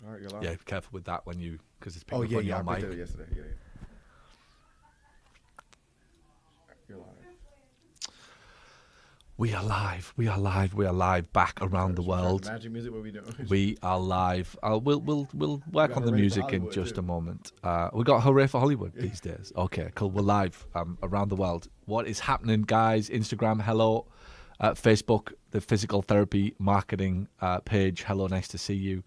All right, you're live. Yeah, be careful with that when you, because it's picking up on your mic. I did it yesterday. Yeah. You're live. We are live. We are live. We are live back around the world. Magic music. What are we doing? We are live. We'll work on the music in just a moment. We got Hooray for Hollywood these days. Okay, cool. We're live around the world. What is happening, guys? Instagram, hello. Facebook, the physical therapy marketing page. Hello, nice to see you.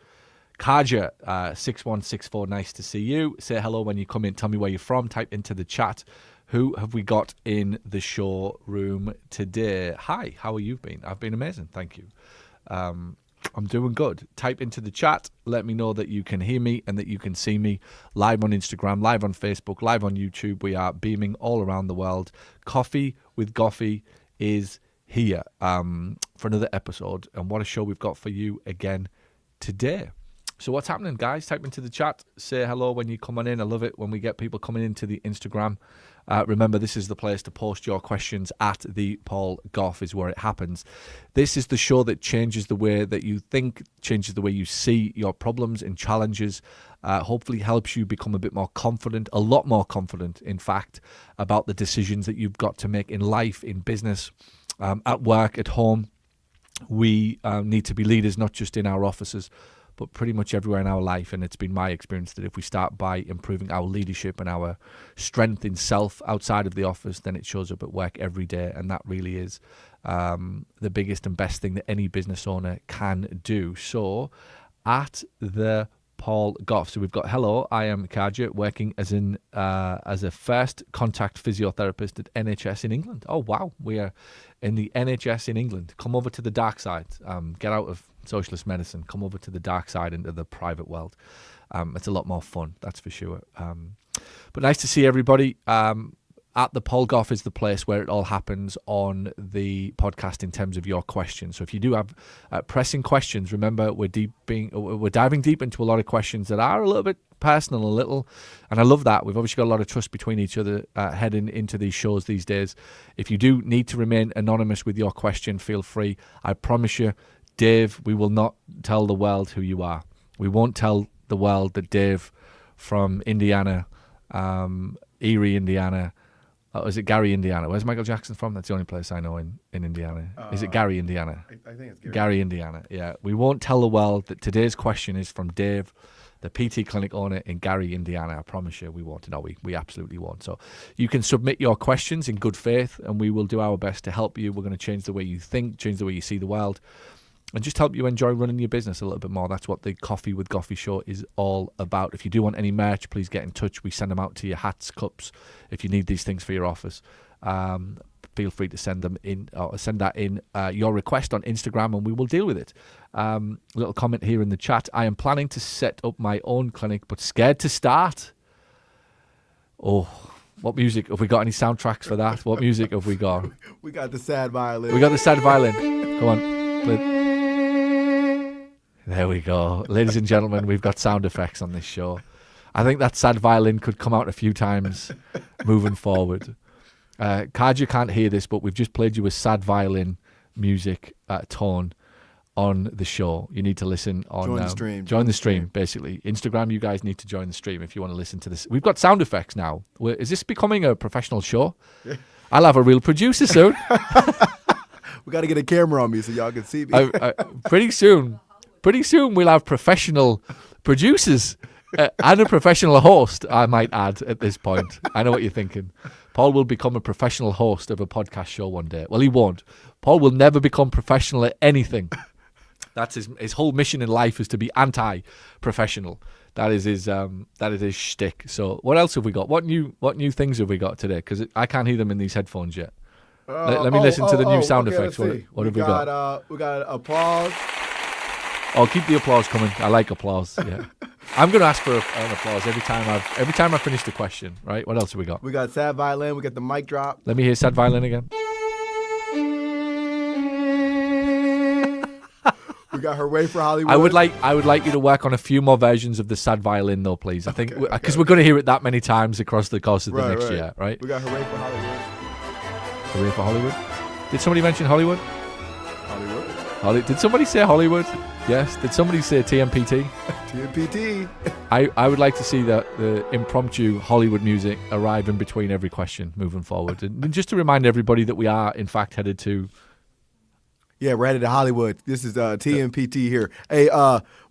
Kaja 6164, nice to see you. Say hello when you come in. Tell me where you're from. Type into the chat. Who have we got in the showroom today? Hi, how are you been? I've been amazing, thank you. I'm doing good. Type into the chat. Let me know that you can hear me and that you can see me live on Instagram, live on Facebook, live on YouTube. We are beaming all around the world. Coffee with Goffey is here for another episode. And what a show we've got for you again today. So what's happening, guys? Type into the chat. Say hello when you come on in. I love it when we get people coming into the Instagram. Remember, this is the place to post your questions at the Paul Goff is where it happens. This is the show that changes the way that you think, changes the way you see your problems and challenges, hopefully helps you become a bit more confident, a lot more confident, in fact, about the decisions that you've got to make in life, in business, at work, at home. We need to be leaders, not just in our offices, but pretty much everywhere in our life. And it's been my experience that if we start by improving our leadership and our strength in self outside of the office, then it shows up at work every day. And that really is the biggest and best thing that any business owner can do. So at the Paul Goff. So we've got, hello, I am Kaja, working as a first contact physiotherapist at NHS in England. Oh, wow. We are in the NHS in England. Come over to the dark side. Get out of socialist medicine. Come over to the dark side into the private world. It's a lot more fun, that's for sure. But nice to see everybody. At the Paul Goff is the place where it all happens on the podcast in terms of your questions. So if you do have pressing questions, remember we're diving deep into a lot of questions that are a little bit personal, and I love that. We've obviously got a lot of trust between each other heading into these shows these days. If you do need to remain anonymous with your question, feel free. I promise you, Dave, we will not tell the world who you are. We won't tell the world that Dave from Indiana, Erie, Indiana, is it Gary, Indiana? Where's Michael Jackson from? That's the only place I know in Indiana. Is it Gary, Indiana? I think it's Gary, Indiana. Yeah. We won't tell the world that today's question is from Dave, the PT clinic owner in Gary, Indiana. I promise you we won't. No, we absolutely won't. So you can submit your questions in good faith and we will do our best to help you. We're going to change the way you think, change the way you see the world, and just help you enjoy running your business a little bit more. That's what the Coffee with Goffey show is all about. If you do want any merch, please get in touch. We send them out to your hats, cups. If you need these things for your office, feel free to send them in, or send that in your request on Instagram, and we will deal with it. Little comment here in the chat. I am planning to set up my own clinic, but scared to start. Oh, what music? Have we got any soundtracks for that? What music have we got? We got the sad violin. We got the sad violin. Come on. Play. There we go. Ladies and gentlemen, we've got sound effects on this show. I think that sad violin could come out a few times moving forward. Kaja can't hear this, but we've just played you a sad violin music tone on the show. You need to listen on... Join the stream. Join the stream, basically. Instagram, you guys need to join the stream if you want to listen to this. We've got sound effects now. Is this becoming a professional show? Yeah. I'll have a real producer soon. We got to get a camera on me so y'all can see me. Pretty soon we'll have professional producers and a professional host, I might add, at this point. I know what you're thinking. Paul will become a professional host of a podcast show one day. Well, he won't. Paul will never become professional at anything. That's his whole mission in life is to be anti-professional. That is his shtick. So what else have we got? What new things have we got today? Because I can't hear them in these headphones yet. Let me listen to the new sound effects. What have we got? We got applause. Oh, keep the applause coming. I like applause. Yeah, I'm going to ask for an applause every time I finish the question. Right? What else have we got? We got sad violin. We got the mic drop. Let me hear sad violin again. We got Hooray for Hollywood. I would like you to work on a few more versions of the sad violin, though, please. I think because we're going to hear it that many times across the course of the next year, right? We got Hooray for Hollywood. Hooray for Hollywood. Did somebody mention Hollywood? Hollywood. Did somebody say Hollywood? Yes. Did somebody say TMPT? TMPT. I would like to see the impromptu Hollywood music arrive in between every question moving forward. And just to remind everybody that we are, in fact, headed to... Yeah, we're headed to Hollywood. This is TMPT here. Hey,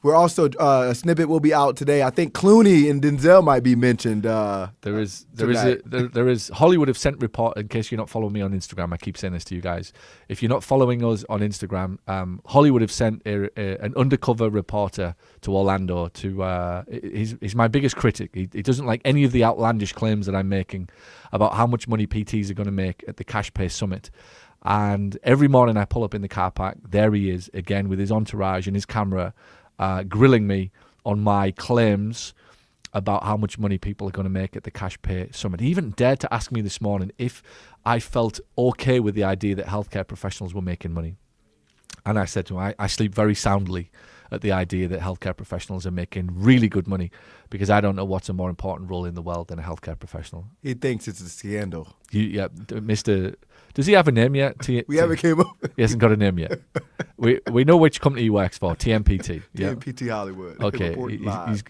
we're also a snippet will be out today. I think Clooney and Denzel might be mentioned. There is Hollywood have sent report. In case you're not following me on Instagram, I keep saying this to you guys. If you're not following us on Instagram, Hollywood have sent an undercover reporter to Orlando. He's my biggest critic. He doesn't like any of the outlandish claims that I'm making about how much money PTs are going to make at the Cash Pay Summit. And every morning I pull up in the car park, there he is again with his entourage and his camera grilling me on my claims about how much money people are going to make at the Cash Pay Summit. He even dared to ask me this morning if I felt okay with the idea that healthcare professionals were making money. And I said to him, I sleep very soundly at the idea that healthcare professionals are making really good money because I don't know what's a more important role in the world than a healthcare professional. He thinks it's a scandal. Yeah, Mr. Does he have a name yet? We haven't came up. He hasn't got a name yet. We know which company he works for. TMPT. Yeah. TMPT Hollywood. Okay,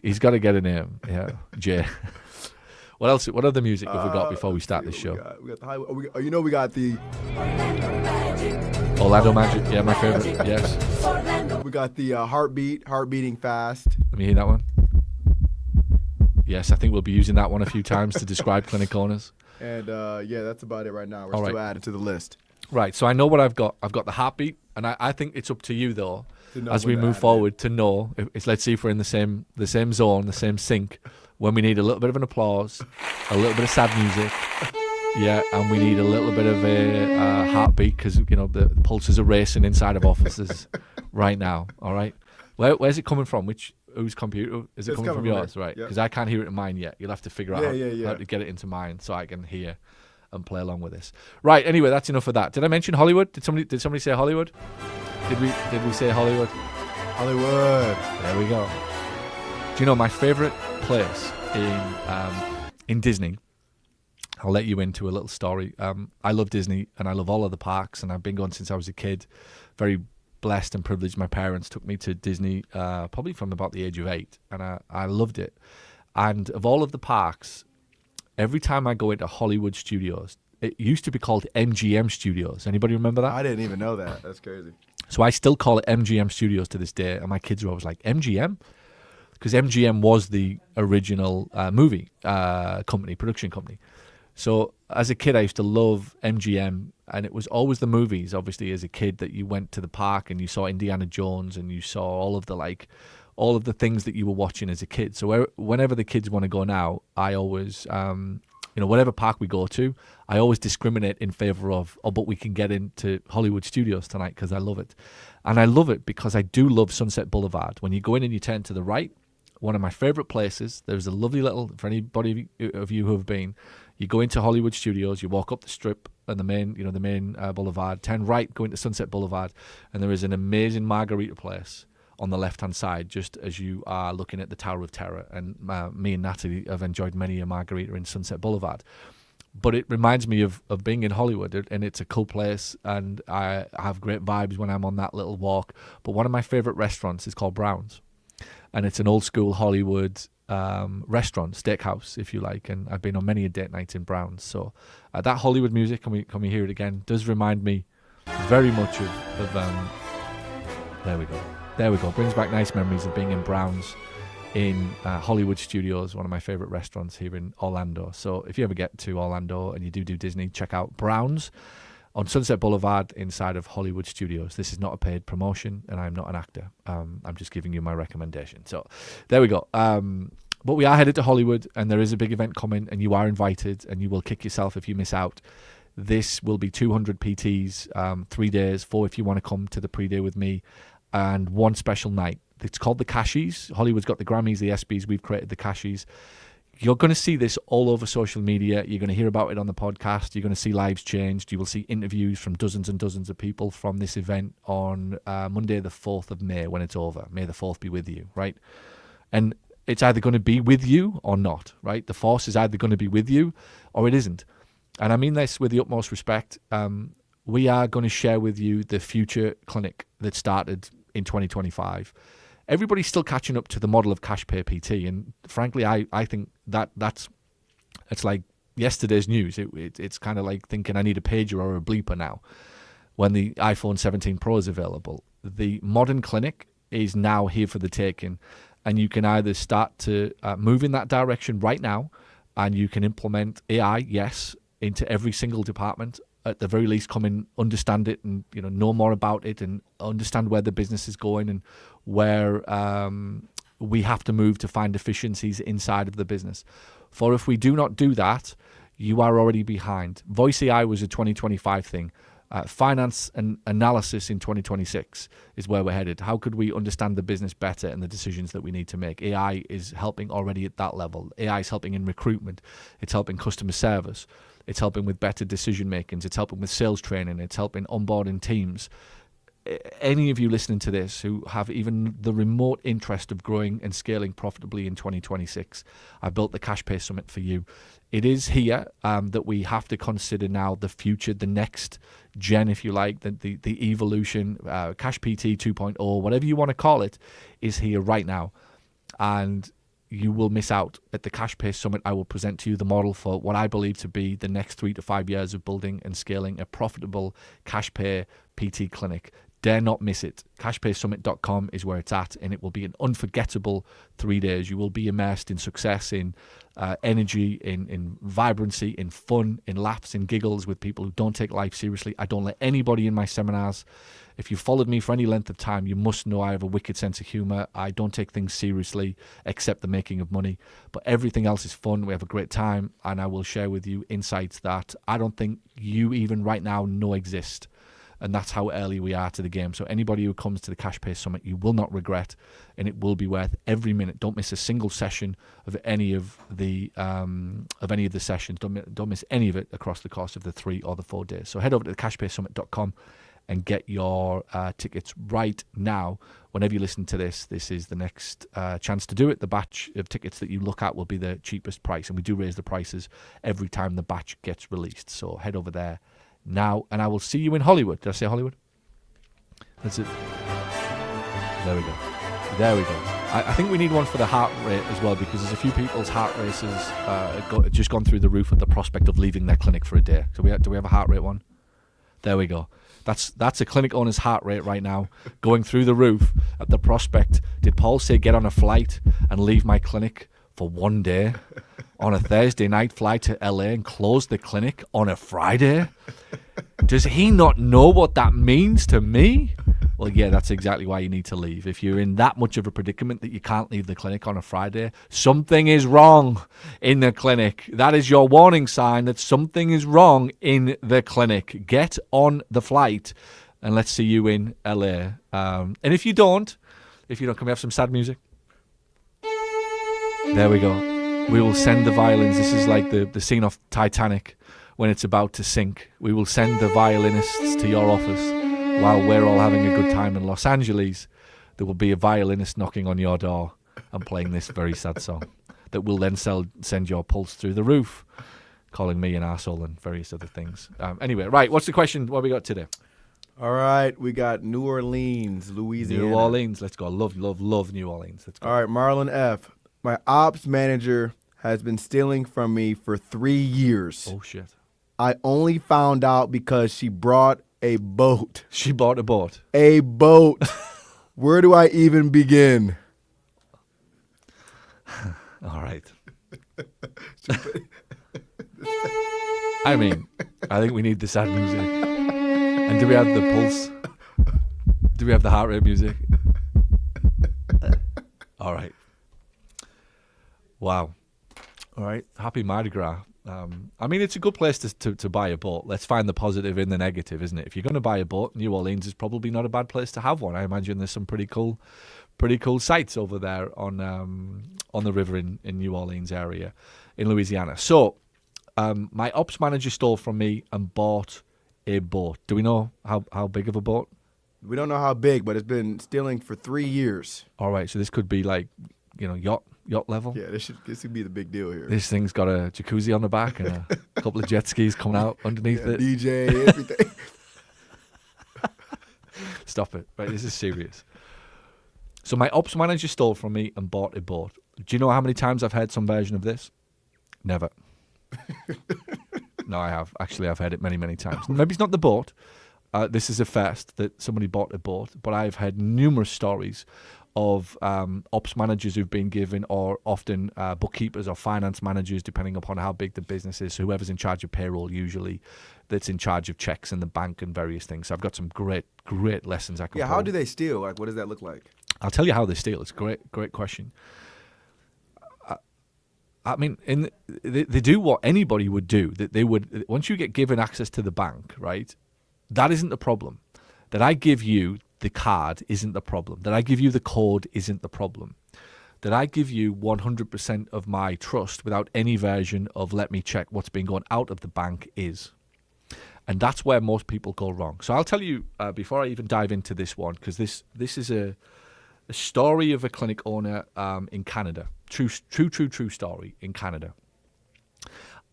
he's got to get a name. Yeah, Jay. What else? What other music have we got before we start this show? We got the Hollywood. We got the Orlando Magic. Yeah, my favorite. Yes. We got the heart beating fast. Let me hear that one. Yes, I think we'll be using that one a few times to describe clinic owners. And yeah, that's about it right now. We're still adding to the list. Right, so I know what I've got. I've got the heartbeat, and I think it's up to you though, as we move forward, to know. Let's see if we're in the same zone, the same sync. When we need a little bit of an applause, a little bit of sad music, yeah, and we need a little bit of a heartbeat because the pulses are racing inside of offices right now. All right, where's it coming from? Whose computer is it coming from? Yours, right? Because I can't hear it in mine yet. You'll have to figure out how to get it into mine so I can hear and play along with this. Right. Anyway, that's enough of that. Did I mention Hollywood? Did somebody say Hollywood? Did we say Hollywood? Hollywood. There we go. Do you know my favorite place in Disney? I'll let you into a little story. I love Disney and I love all of the parks, and I've been going since I was a kid. Very blessed and privileged. My parents took me to Disney probably from about the age of 8, and I loved it. And of all of the parks, every time I go into Hollywood Studios, it used to be called MGM Studios. Anybody remember that? I didn't even know that. That's crazy. So I still call it MGM Studios to this day, and my kids are always like, MGM? Because MGM was the original movie production company. So as a kid, I used to love MGM, and it was always the movies, obviously, as a kid, that you went to the park and you saw Indiana Jones and you saw all of the things that you were watching as a kid. So whenever the kids want to go now, I always, whatever park we go to, I always discriminate in favor of, but we can get into Hollywood Studios tonight because I love it. And I love it because I do love Sunset Boulevard. When you go in and you turn to the right, one of my favorite places, there's a lovely little, for anybody of you who have been, you go into Hollywood Studios, you walk up the strip and the main boulevard, turn right, go into Sunset Boulevard, and there is an amazing margarita place on the left-hand side, just as you are looking at the Tower of Terror. And me and Natalie have enjoyed many a margarita in Sunset Boulevard. But it reminds me of being in Hollywood, and it's a cool place, and I have great vibes when I'm on that little walk. But one of my favorite restaurants is called Brown's, and it's an old-school Hollywood restaurant, steakhouse, if you like, and I've been on many a date night in Brown's. So that Hollywood music, can we hear it again, does remind me very much of there we go, brings back nice memories of being in Brown's in Hollywood Studios, one of my favorite restaurants here in Orlando. So if you ever get to Orlando and you do Disney, check out Brown's on Sunset Boulevard inside of Hollywood Studios. This is not a paid promotion, and I'm not an actor. I'm just giving you my recommendation. So there we go. But we are headed to Hollywood, and there is a big event coming, and you are invited, and you will kick yourself if you miss out. This will be 200 PTs, 3 days, 4 if you want to come to the pre-day with me, and one special night. It's called the Cashies. Hollywood's got the Grammys, the ESPYs. We've created the Cashies. You're going to see this all over social media. You're going to hear about it on the podcast. You're going to see lives changed. You will see interviews from dozens and dozens of people from this event on Monday, the 4th of May, when it's over. May the 4th be with you, right? And it's either going to be with you or not, right? The force is either going to be with you or it isn't. And I mean this with the utmost respect. We are going to share with you the future clinic that started in 2025. Everybody's still catching up to the model of cash pay PT, and frankly, I think it's like yesterday's news. It's kind of like thinking I need a pager or a bleeper now when the iPhone 17 Pro is available. The modern clinic is now here for the taking, and you can either start to move in that direction right now, and you can implement AI, yes, into every single department. At the very least, come and understand it, and know more about it, and understand where the business is going and where we have to move to find efficiencies inside of the business. For if we do not do that, you are already behind. Voice AI was a 2025 thing. Finance and analysis in 2026 is where we're headed. How could we understand the business better and the decisions that we need to make? AI is helping already at that level. AI is helping in recruitment. It's helping customer service. It's helping with better decision making. It's helping with sales training. It's helping onboarding teams. Any of you listening to this who have even the remote interest of growing and scaling profitably in 2026, I built the Cash Pay Summit for you. It is here that we have to consider now the future, the next gen, if you like, the evolution, Cash PT 2.0, whatever you want to call it, is here right now. And you will miss out. At the Cash Pay Summit, I will present to you the model for what I believe to be the next 3 to 5 years of building and scaling a profitable cash pay PT clinic. Dare not miss it. CashPaySummit.com is where it's at, and it will be an unforgettable 3 days. You will be immersed in success, in energy, in vibrancy, in fun, in laughs, in giggles with people who don't take life seriously. I don't let anybody in my seminars. If you've followed me for any length of time, you must know I have a wicked sense of humor. I don't take things seriously except the making of money. But everything else is fun. We have a great time, and I will share with you insights that I don't think you even right now know exist. And that's how early we are to the game. So anybody who comes to the Cash Pay Summit, you will not regret, and it will be worth every minute. Don't miss a single session of any of the sessions. Don't miss any of it across the course of the 3 or the 4 days. So head over to cashpaysummit.com and get your tickets right now. Whenever you listen to this is the next chance to do it. The batch of tickets that you look at will be the cheapest price, and we do raise the prices every time the batch gets released. So head over there now, and I will see you in Hollywood. Did I say Hollywood? That's it. There we go. I think we need one for the heart rate as well, because there's a few people's heart races just gone through the roof at the prospect of leaving their clinic for a day. So do we have a heart rate one? There we go. That's a clinic owner's heart rate right now, going through the roof at the prospect. Did Paul say get on a flight and leave my clinic for 1 day on a Thursday night, fly to LA and close the clinic on a Friday? Does he not know what that means to me? Well, yeah, that's exactly why you need to leave. If you're in that much of a predicament that you can't leave the clinic on a Friday, something is wrong in the clinic. That is your warning sign that something is wrong in the clinic. Get on the flight and let's see you in LA. And if you don't, can we have some sad music? There we go. We will send the violins. This is like the scene of Titanic when it's about to sink. We will send the violinists to your office while we're all having a good time in Los Angeles. There will be a violinist knocking on your door and playing this very sad song that will then send your pulse through the roof, calling me an arsehole and various other things. Anyway, right, what's the question? What we got today? All right, we got New Orleans, Louisiana. New Orleans, let's go. Love New Orleans. Let's go. All right, Marlon F. My ops manager has been stealing from me for 3 years. Oh, shit. I only found out because she brought a boat. She bought a boat. A boat. Where do I even begin? All right. I mean, I think we need the sad music. And do we have the pulse? Do we have the heart rate music? All right. Wow. All right. Happy Mardi Gras. I mean, it's a good place to buy a boat. Let's find the positive in the negative, isn't it? If you're going to buy a boat, New Orleans is probably not a bad place to have one. I imagine there's some pretty cool sites over there on the river in New Orleans area in Louisiana. So, my ops manager stole from me and bought a boat. Do we know how big of a boat? We don't know how big, but it's been stealing for 3 years. All right, so this could be like, yacht level. Yeah, this could be the big deal here. This thing's got a jacuzzi on the back and a couple of jet skis coming out underneath it. DJ, everything. Stop it. Right, this is serious. So my ops manager stole from me and bought a boat. Do you know how many times I've heard some version of this? Never. No, I have. Actually, I've heard it many, many times. Maybe it's not the boat. This is a first that somebody bought a boat, but I've heard numerous stories of ops managers who've been given, or often bookkeepers or finance managers, depending upon how big the business is, whoever's in charge of payroll usually, that's in charge of checks in the bank and various things. So I've got some great lessons I can how do they steal? Like, what does that look like? I'll tell you how they steal. It's a great question. I mean, they do what anybody would do. That they would, once you get given access to the bank, right? That isn't the problem. That I give you the card isn't the problem. That I give you the code isn't the problem. That I give you 100% of my trust without any version of let me check what's been going out of the bank is. And that's where most people go wrong. So I'll tell you, before I even dive into this one, because this is a story of a clinic owner in Canada. True story in Canada.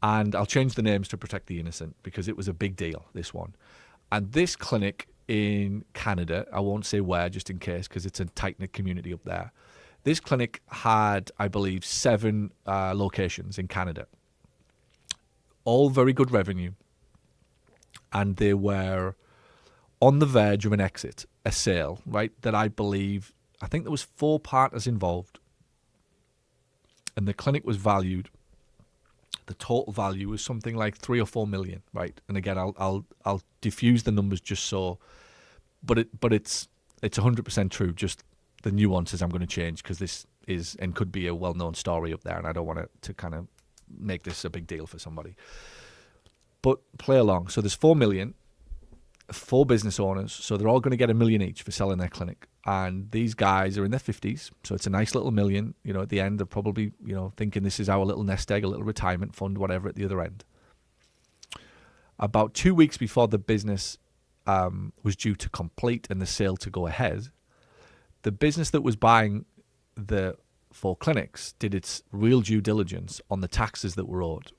And I'll change the names to protect the innocent because it was a big deal, this one. And this clinic in Canada, I won't say where just in case because it's a tight-knit community up there. This clinic had, I believe, 7 locations in Canada. All very good revenue. And they were on the verge of an exit, a sale, right? That I think there was 4 partners involved. And the clinic was valued. The total value was something like 3 or 4 million, right? And again, I'll diffuse the numbers just so, but it's 100% true. Just the nuances I'm going to change because this is and could be a well-known story up there, and I don't want it to kind of make this a big deal for somebody. But play along. So there's 4 million, 4 business owners, so they're all going to get $1 million each for selling their clinic. And these guys are in their 50s, so it's a nice little $1 million. You know, at the end, they're probably, thinking this is our little nest egg, a little retirement fund, whatever, at the other end. About 2 weeks before the business was due to complete and the sale to go ahead, the business that was buying the 4 clinics did its real due diligence on the taxes that were owed.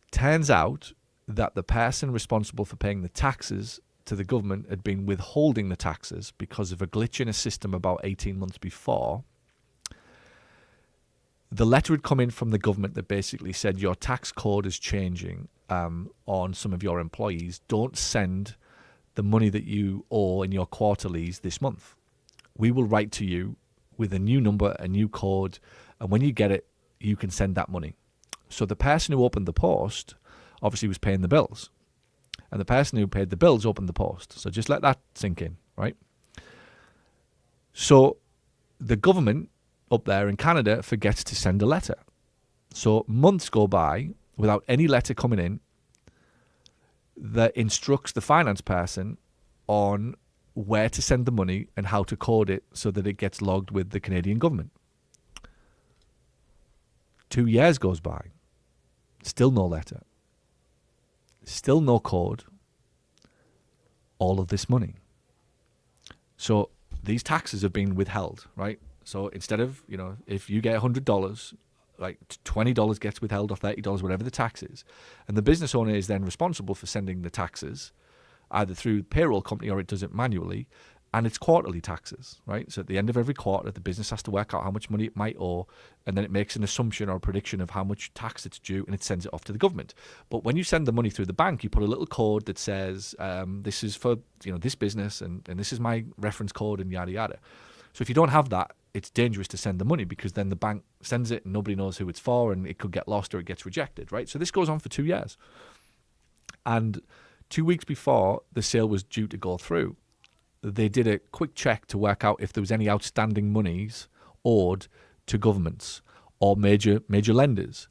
Turns out that the person responsible for paying the taxes to the government had been withholding the taxes because of a glitch in a system about 18 months before. The letter had come in from the government that basically said your tax code is changing on some of your employees. Don't send the money that you owe in your quarterlies this month. We will write to you with a new number, a new code, and when you get it, you can send that money. So the person who opened the post obviously was paying the bills. And the person who paid the bills opened the post. So just let that sink in, right? So the government up there in Canada forgets to send a letter. So months go by without any letter coming in that instructs the finance person on where to send the money and how to code it so that it gets logged with the Canadian government. 2 years goes by. Still no letter. Still no code. All of this money. So these taxes have been withheld, right? So instead of, if you get $100, like $20 gets withheld or $30, whatever the tax is. And the business owner is then responsible for sending the taxes either through payroll company or it does it manually. And it's quarterly taxes, right? So at the end of every quarter, the business has to work out how much money it might owe, and then it makes an assumption or a prediction of how much tax it's due, and it sends it off to the government. But when you send the money through the bank, you put a little code that says, this is for this business, and this is my reference code, and yada, yada. So if you don't have that, it's dangerous to send the money because then the bank sends it and nobody knows who it's for, and it could get lost or it gets rejected, right? So this goes on for 2 years. And 2 weeks before the sale was due to go through, they did a quick check to work out if there was any outstanding monies owed to governments or major lenders.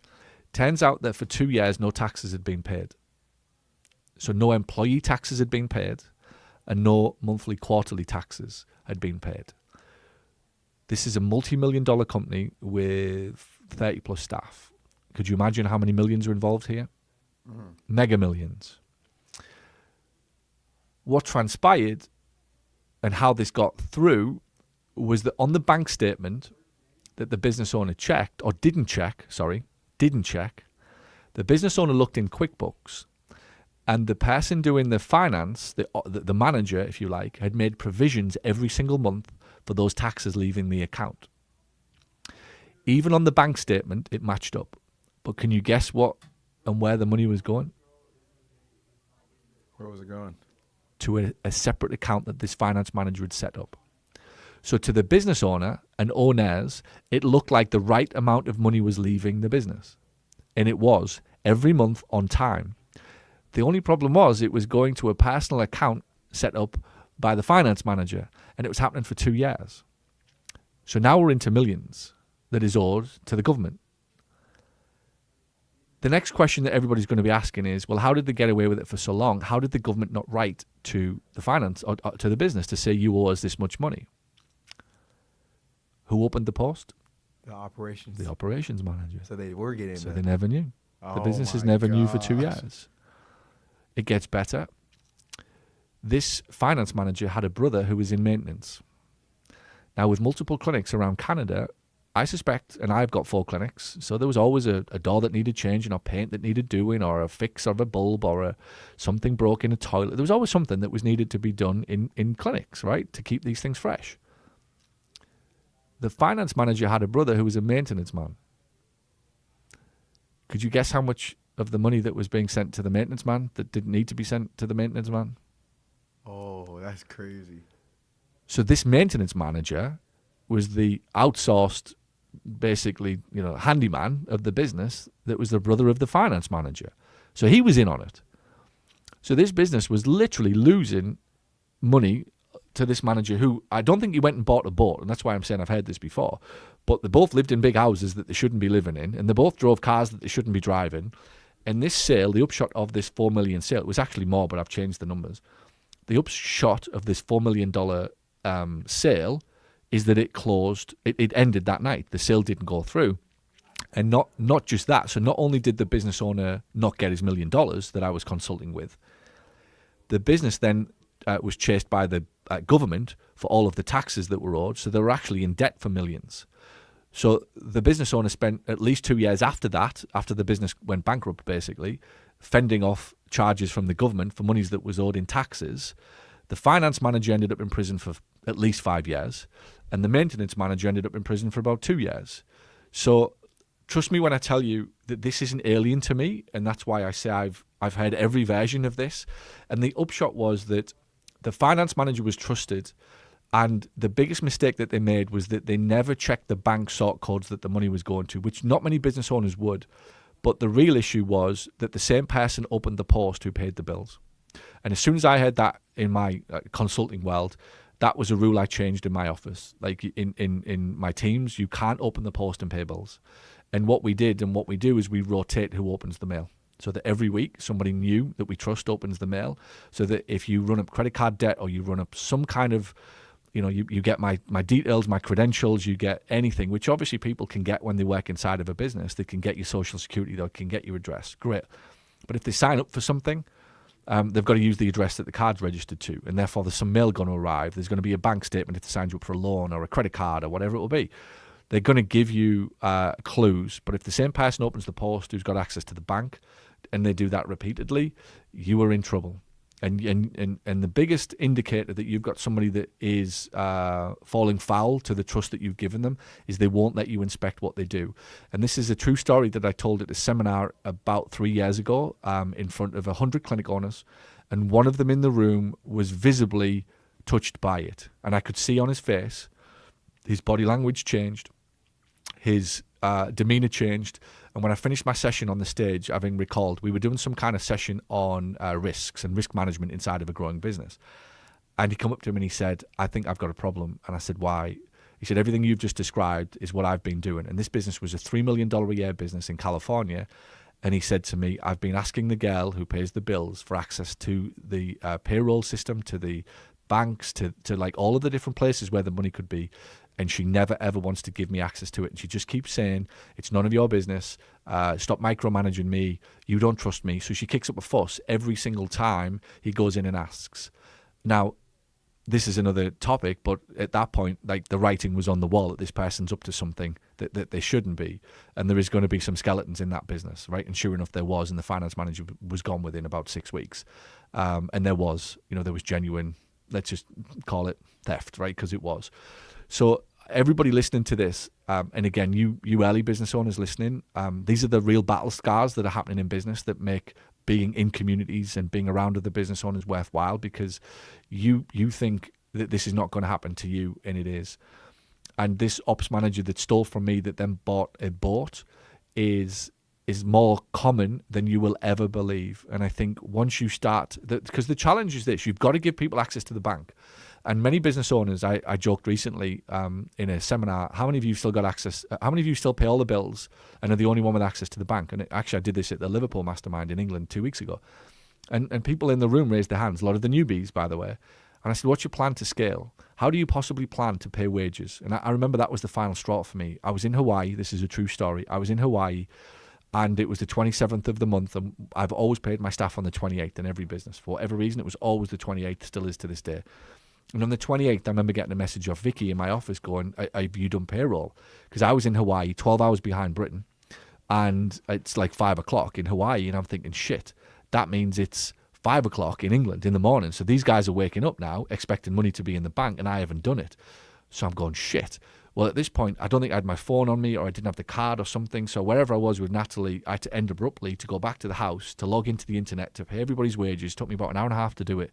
Turns out that for 2 years, no taxes had been paid. So no employee taxes had been paid and no monthly quarterly taxes had been paid. This is a multi-million-dollar company with 30 plus staff. Could you imagine how many millions are involved here? Mega millions. What transpired and how this got through was that on the bank statement that the business owner checked, or didn't check, the business owner looked in QuickBooks and the person doing the finance, the manager, if you like, had made provisions every single month for those taxes leaving the account. Even on the bank statement, it matched up. But can you guess what and where the money was going? Where was it going? To a separate account that this finance manager had set up. So to the business owner and owners, it looked like the right amount of money was leaving the business. And it was, every month on time. The only problem was it was going to a personal account set up by the finance manager, and it was happening for 2 years. So now we're into millions that is owed to the government. The next question that everybody's going to be asking is, well, how did they get away with it for so long? How did the government not write to the finance or to the business to say you owe us this much money? Who opened the post? The operations. The operations manager. So they were getting. So they never knew. The businesses my never knew for 2 gosh. years. It gets better. This finance manager had a brother who was in maintenance. Now, with multiple clinics around Canada, I suspect, and I've got 4 clinics, so there was always a door that needed changing, or paint that needed doing, or a fix of a bulb, or something broke in a toilet. There was always something that was needed to be done in clinics, right, to keep these things fresh. The finance manager had a brother who was a maintenance man. Could you guess how much of the money that was being sent to the maintenance man that didn't need to be sent to the maintenance man? Oh, that's crazy. So this maintenance manager was the outsourced, basically, handyman of the business that was the brother of the finance manager. So he was in on it. So this business was literally losing money to this manager who, I don't think he went and bought a boat, and that's why I'm saying I've heard this before, but they both lived in big houses that they shouldn't be living in, and they both drove cars that they shouldn't be driving. And this sale, the upshot of this $4 million sale, it was actually more, but I've changed the numbers. The upshot of this $4 million sale is that it closed, it ended that night. The sale didn't go through. And not just that, so not only did the business owner not get his $1 million that I was consulting with, the business then was chased by the government for all of the taxes that were owed, so they were actually in debt for millions. So the business owner spent at least 2 years after that, after the business went bankrupt basically, fending off charges from the government for monies that was owed in taxes. The finance manager ended up in prison for at least 5 years, and the maintenance manager ended up in prison for about 2 years. So trust me when I tell you that this isn't alien to me, and that's why I say I've heard every version of this. And the upshot was that the finance manager was trusted, and the biggest mistake that they made was that they never checked the bank sort codes that the money was going to, which not many business owners would. But the real issue was that the same person opened the post who paid the bills. And as soon as I heard that in my consulting world, that was a rule I changed in my office. Like in my teams, you can't open the post and pay bills. And what we did and what we do is we rotate who opens the mail. So that every week somebody new that we trust opens the mail. So that if you run up credit card debt or you run up some kind of, you get my details, my credentials, you get anything, which obviously people can get when they work inside of a business. They can get your social security, they can get your address. Great. But if they sign up for something, they've got to use the address that the card's registered to, and therefore there's some mail going to arrive. There's going to be a bank statement if they sign you up for a loan or a credit card or whatever it will be. They're going to give you clues, but if the same person opens the post who's got access to the bank and they do that repeatedly, you are in trouble. And the biggest indicator that you've got somebody that is falling foul to the trust that you've given them is they won't let you inspect what they do. And this is a true story that I told at a seminar about 3 years ago in front of 100 clinic owners. And one of them in the room was visibly touched by it. And I could see on his face, his body language changed, his demeanor changed. And when I finished my session on the stage, having recalled, we were doing some kind of session on risks and risk management inside of a growing business. And he come up to me and he said, I think I've got a problem. And I said, why? He said, everything you've just described is what I've been doing. And this business was a $3 million a year business in California. And he said to me, I've been asking the girl who pays the bills for access to the payroll system, to the banks, to like all of the different places where the money could be. And she never, ever wants to give me access to it. And she just keeps saying, it's none of your business. Stop micromanaging me. You don't trust me. So she kicks up a fuss every single time he goes in and asks. Now, this is another topic, but at that point, like, the writing was on the wall that this person's up to something that they shouldn't be. And there is going to be some skeletons in that business, right? And sure enough, there was. And the finance manager was gone within about 6 weeks. And there was genuine let's just call it theft, right? Because it was. So everybody listening to this, and again, you early business owners listening, these are the real battle scars that are happening in business that make being in communities and being around other business owners worthwhile, because you think that this is not going to happen to you, and it is. And this ops manager that stole from me that then bought a boat is more common than you will ever believe. And I think once you start, because the challenge is this, you've got to give people access to the bank. And many business owners, I joked recently in a seminar, how many of you still got access, how many of you still pay all the bills and are the only one with access to the bank? And actually I did this at the Liverpool Mastermind in England 2 weeks ago. And people in the room raised their hands, a lot of the newbies, by the way. And I said, what's your plan to scale? How do you possibly plan to pay wages? And I remember that was the final straw for me. I was in Hawaii. This is a true story. I was in Hawaii and it was the 27th of the month. And I've always paid my staff on the 28th in every business. For whatever reason, it was always the 28th, still is to this day. And on the 28th, I remember getting a message off Vicky in my office going, have you done payroll? Because I was in Hawaii, 12 hours behind Britain. And it's like 5 o'clock in Hawaii. And I'm thinking, shit, that means it's 5 o'clock in England in the morning. So these guys are waking up now, expecting money to be in the bank, and I haven't done it. So I'm going, shit. Well, at this point, I don't think I had my phone on me or I didn't have the card or something. So wherever I was with Natalie, I had to end abruptly to go back to the house, to log into the internet, to pay everybody's wages. It took me about an hour and a half to do it.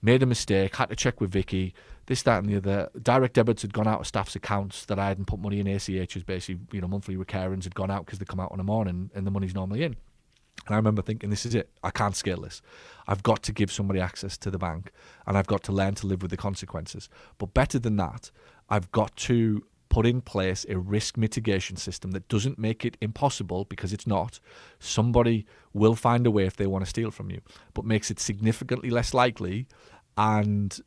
Made a mistake, had to check with Vicky, this, that, and the other. Direct debits had gone out of staff's accounts that I hadn't put money in. ACHs, basically, monthly recurrents had gone out because they come out in the morning and the money's normally in. And I remember thinking, this is it. I can't scale this. I've got to give somebody access to the bank and I've got to learn to live with the consequences. But better than that, I've got to put in place a risk mitigation system that doesn't make it impossible, because it's not. Somebody will find a way if they want to steal from you, but makes it significantly less likely and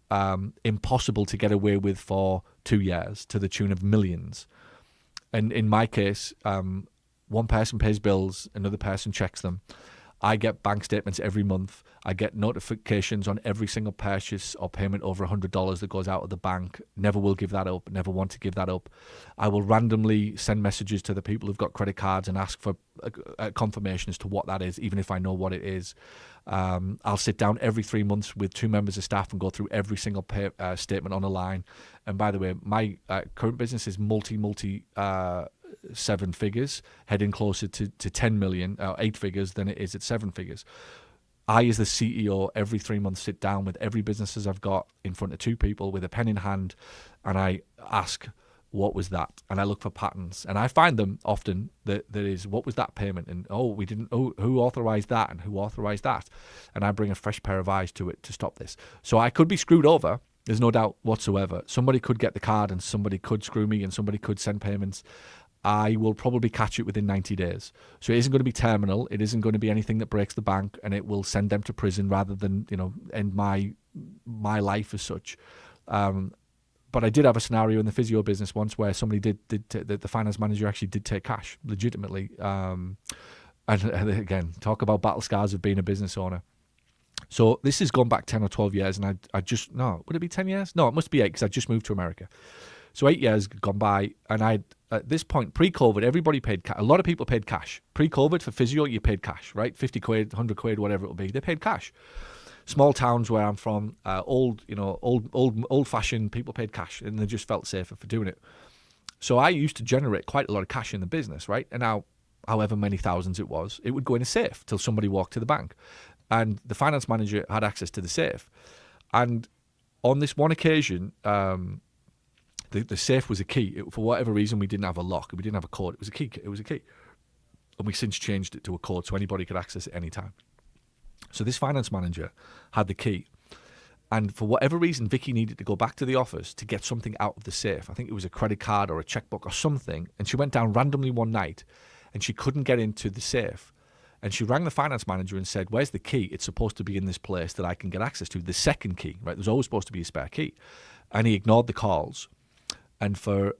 impossible to get away with for 2 years to the tune of millions. And in my case, one person pays bills, another person checks them. I get bank statements every month. I get notifications on every single purchase or payment over $100 that goes out of the bank. Never will give that up, never want to give that up. I will randomly send messages to the people who've got credit cards and ask for a confirmation as to what that is, even if I know what it is. I'll sit down every 3 months with 2 members of staff and go through every single statement on a line. And by the way, my current business is multi 7 figures, heading closer to 10 million, 8 figures than it is at 7 figures. I, as the CEO, every 3 months sit down with every businesses I've got in front of 2 people with a pen in hand, and I ask, what was that? And I look for patterns, and I find them often that there is, what was that payment? And who authorized that? And who authorized that? And I bring a fresh pair of eyes to it to stop this. So I could be screwed over. There's no doubt whatsoever. Somebody could get the card and somebody could screw me and somebody could send payments. I will probably catch it within 90 days. So it isn't going to be terminal. It isn't going to be anything that breaks the bank, and it will send them to prison rather than, end my life as such. But I did have a scenario in the physio business once where somebody the finance manager actually did take cash legitimately. And again, talk about battle scars of being a business owner. So this has gone back 10 or 12 years, and would it be 10 years? No, it must be 8, because I just moved to America. So 8 years gone by, and at this point, pre-COVID, everybody paid cash. A lot of people paid cash. Pre-COVID, for physio, you paid cash, right? 50 quid, 100 quid, whatever it will be. They paid cash. Small towns where I'm from, old-fashioned, people paid cash, and they just felt safer for doing it. So I used to generate quite a lot of cash in the business, right? And now, however many thousands it would go in a safe till somebody walked to the bank. And the finance manager had access to the safe. And on this one occasion, the safe was a key. For whatever reason, we didn't have a lock. We didn't have a code. It was a key. And we since changed it to a code so anybody could access it any time. So this finance manager had the key. And for whatever reason, Vicky needed to go back to the office to get something out of the safe. I think it was a credit card or a checkbook or something. And she went down randomly one night and she couldn't get into the safe. And she rang the finance manager and said, where's the key? It's supposed to be in this place that I can get access to. The second key, right? There's always supposed to be a spare key. And he ignored the calls. And for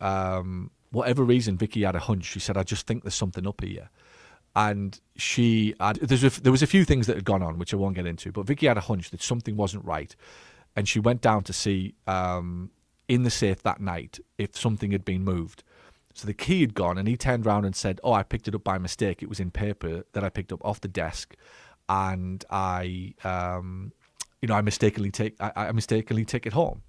whatever reason, Vicky had a hunch. She said, I just think there's something up here. And there was a few things that had gone on, which I won't get into. But Vicky had a hunch that something wasn't right. And she went down to see in the safe that night if something had been moved. So the key had gone, and he turned around and said, I picked it up by mistake. It was in paper that I picked up off the desk. And I I mistakenly take it home.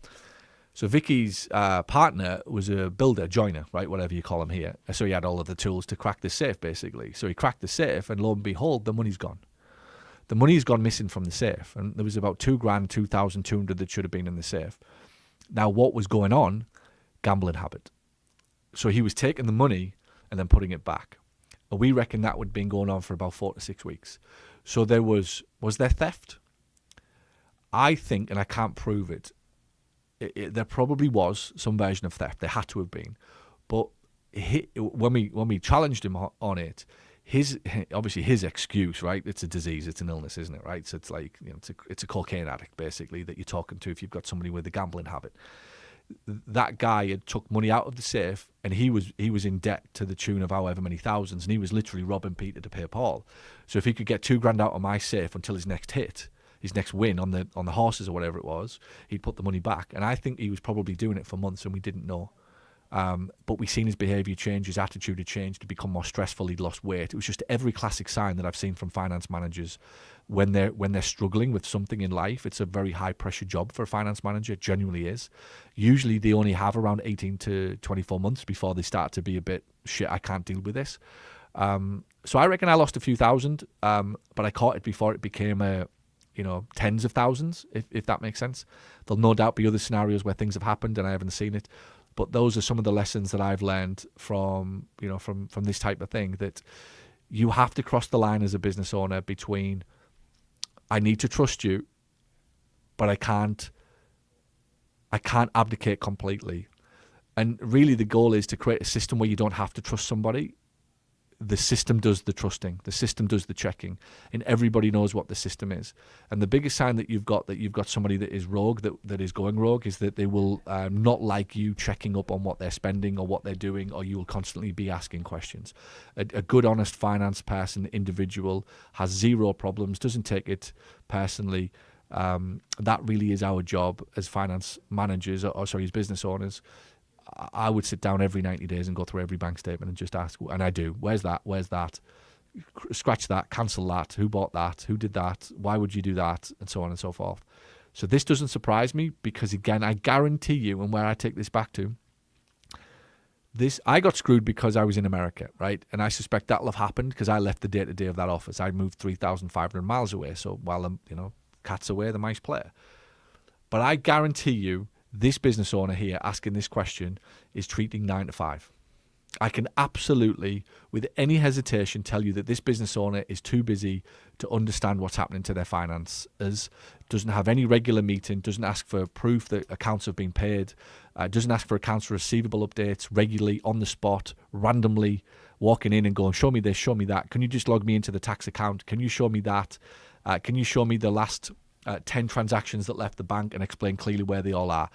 So Vicky's partner was a builder, joiner, right, whatever you call him here. So he had all of the tools to crack the safe, basically. So he cracked the safe, and lo and behold, the money's gone. The money's gone missing from the safe, and there was about $2,000, 2,200 that should have been in the safe. Now, what was going on? Gambling habit. So he was taking the money and then putting it back. And we reckon that would have been going on for about 4 to 6 weeks. So was there theft? I think, and I can't prove it, there probably was some version of theft. There had to have been. But when we challenged him on it, his excuse, right? It's a disease, it's an illness, isn't it? Right? So it's like, it's a cocaine addict basically that you're talking to if you've got somebody with a gambling habit. That guy had took money out of the safe, and he was in debt to the tune of however many thousands, and he was literally robbing Peter to pay Paul. So if he could get $2,000 out of my safe until his next hit, his next win on the horses or whatever it was, he'd put the money back. And I think he was probably doing it for months and we didn't know. But we've seen his behaviour change, his attitude had changed, to become more stressful, he'd lost weight. It was just every classic sign that I've seen from finance managers when they're struggling with something in life. It's a very high pressure job for a finance manager, it genuinely is. Usually they only have around 18 to 24 months before they start to be a bit, shit, I can't deal with this. So I reckon I lost a few thousand, but I caught it before it became tens of thousands, if that makes sense. There'll no doubt be other scenarios where things have happened and I haven't seen it. But those are some of the lessons that I've learned from this type of thing, that you have to cross the line as a business owner between, I need to trust you, but I can't abdicate completely. And really the goal is to create a system where you don't have to trust somebody. The system does the trusting, the system does the checking, and everybody knows what the system is. And the biggest sign that you've got somebody that is rogue, that is going rogue, is that they will not like you checking up on what they're spending or what they're doing, or you will constantly be asking questions. A good, honest finance person, individual, has zero problems, doesn't take it personally. That really is our job as finance managers, as business owners. I would sit down every 90 days and go through every bank statement and just ask, and I do, where's that? Scratch that, cancel that, who bought that, who did that, why would you do that, and so on and so forth. So this doesn't surprise me, because again, I guarantee you, and where I take this back to, I got screwed because I was in America, right? And I suspect that'll have happened because I left the day-to-day of that office. I moved 3,500 miles away, so while I'm, cat's away, the mice play. But I guarantee you, this business owner here asking this question is treating 9 to 5. I can absolutely, with any hesitation, tell you that this business owner is too busy to understand what's happening to their finances, doesn't have any regular meeting, doesn't ask for proof that accounts have been paid, doesn't ask for accounts receivable updates regularly, on the spot, randomly walking in and going, show me this, show me that. Can you just log me into the tax account? Can you show me that? Can you show me the last 10 transactions that left the bank and explain clearly where they all are?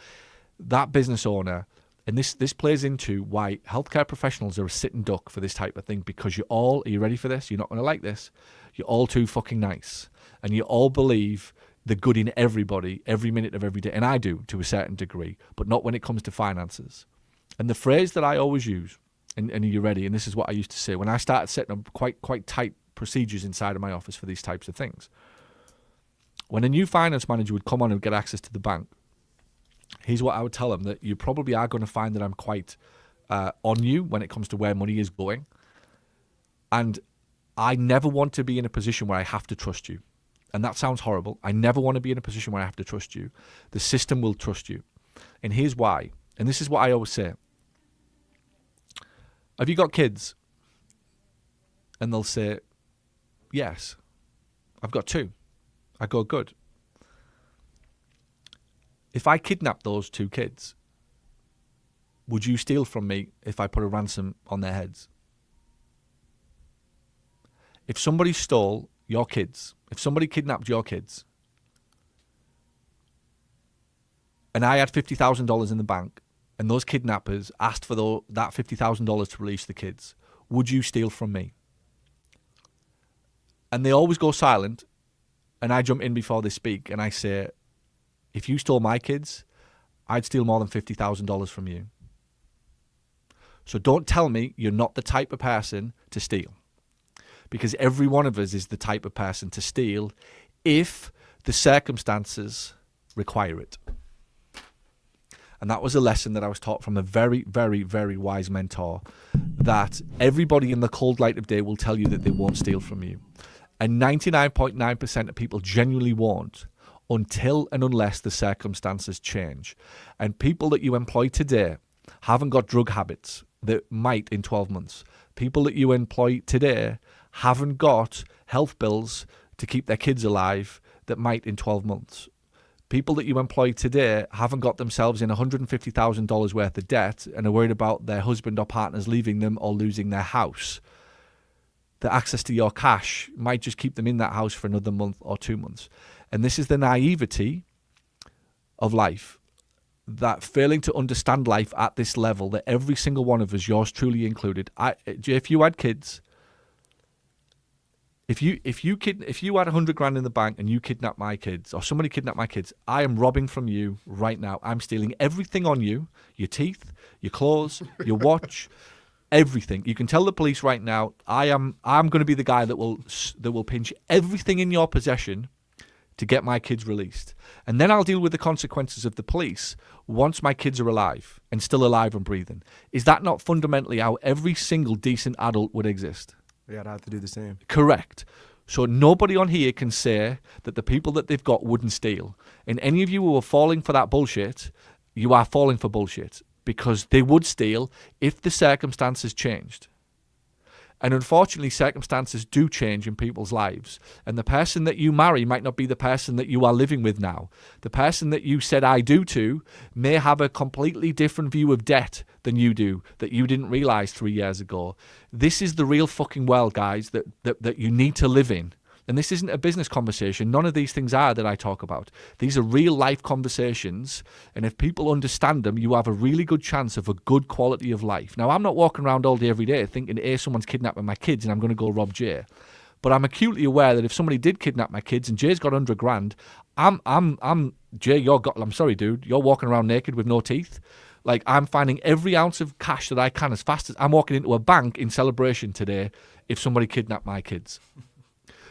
That business owner, and this plays into why healthcare professionals are a sitting duck for this type of thing, because are you ready for this? You're not going to like this. You're all too fucking nice, and you all believe the good in everybody every minute of every day, and I do to a certain degree, but not when it comes to finances. And the phrase that I always use, and are you ready? And this is what I used to say when I started setting up quite tight procedures inside of my office for these types of things. When a new finance manager would come on and get access to the bank, here's what I would tell them: that you probably are going to find that I'm quite on you when it comes to where money is going. And I never want to be in a position where I have to trust you. And that sounds horrible. I never want to be in a position where I have to trust you. The system will trust you. And here's why. And this is what I always say. Have you got kids? And they'll say, yes, I've got 2. I go, good. If I kidnap those 2 kids, would you steal from me if I put a ransom on their heads? If somebody stole your kids, if somebody kidnapped your kids, and I had $50,000 in the bank, and those kidnappers asked for that $50,000 to release the kids, would you steal from me? And they always go silent. And I jump in before they speak and I say, if you stole my kids, I'd steal more than $50,000 from you. So don't tell me you're not the type of person to steal. Because every one of us is the type of person to steal if The circumstances require it. And that was a lesson that I was taught from a very, very, very wise mentor, that everybody in the cold light of day will tell you that they won't steal from you. And 99.9% of people genuinely won't until and unless the circumstances change. And people that you employ today haven't got drug habits that might in 12 months. People that you employ today haven't got health bills to keep their kids alive that might in 12 months. People that you employ today haven't got themselves in $150,000 worth of debt and are worried about their husband or partners leaving them or losing their house. The access to your cash might just keep them in that house for another month or 2 months. And this is the naivety of life, that failing to understand life at this level, that every single one of us, yours truly included, if you had kids, if you had 100 grand in the bank and you kidnapped my kids, or somebody kidnapped my kids, I am robbing from you right now. I'm stealing everything on you, your teeth, your clothes, your watch, everything. You can tell the police right now, I'm going to be the guy that will pinch everything in your possession to get my kids released. And then I'll deal with the consequences of the police once my kids are alive and still alive and breathing. Is that not fundamentally how every single decent adult would exist? Yeah, I'd have to do the same. Correct. So nobody on here can say that the people that they've got wouldn't steal. And any of you who are falling for that bullshit, you are falling for bullshit, because they would steal if the circumstances changed. And unfortunately, circumstances do change in people's lives. And the person that you marry might not be the person that you are living with now. The person that you said I do to may have a completely different view of debt than you do, that you didn't realize 3 years ago. This is the real fucking world, guys, that you need to live in. And this isn't a business conversation. None of these things are that I talk about. These are real life conversations. And if people understand them, you have a really good chance of a good quality of life. Now, I'm not walking around all day, every day thinking, hey, someone's kidnapping my kids and I'm going to go rob Jay. But I'm acutely aware that if somebody did kidnap my kids and Jay's got 100 grand, Jay, I'm sorry, dude, you're walking around naked with no teeth. Like, I'm finding every ounce of cash that I can as fast as I'm walking into a bank in celebration today if somebody kidnapped my kids.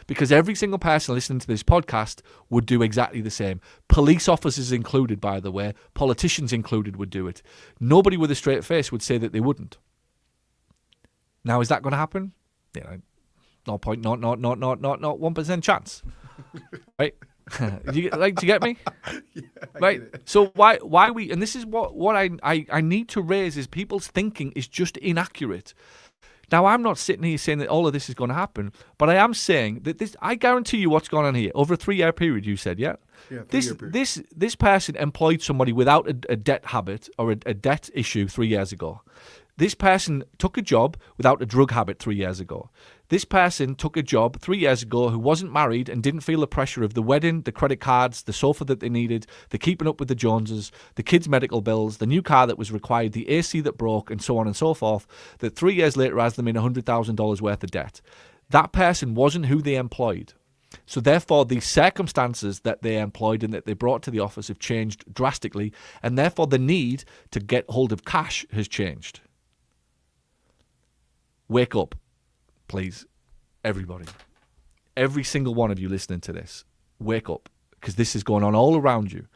Because every single person listening to this podcast would do exactly the same. Police officers included, by the way. Politicians included would do it. Nobody with a straight face would say that they wouldn't. Now, is that going to happen? Yeah, 0.00001% chance. Right? Do you get me? Yeah, right. So why we, and this is what I need to raise, is people's thinking is just inaccurate. Now, I'm not sitting here saying that all of this is going to happen, but I am saying that this, I guarantee you what's going on here. Over a 3-year period, you said, yeah? Yeah, This person employed somebody without a debt habit or a debt issue 3 years ago. This person took a job without a drug habit 3 years ago. This person took a job 3 years ago who wasn't married and didn't feel the pressure of the wedding, the credit cards, the sofa that they needed, the keeping up with the Joneses, the kids' medical bills, the new car that was required, the AC that broke, and so on and so forth, that 3 years later has them in $100,000 worth of debt. That person wasn't who they employed. So therefore, the circumstances that they employed and that they brought to the office have changed drastically, and therefore the need to get hold of cash has changed. Wake up, please, everybody. Every single one of you listening to this, wake up, because this is going on all around you.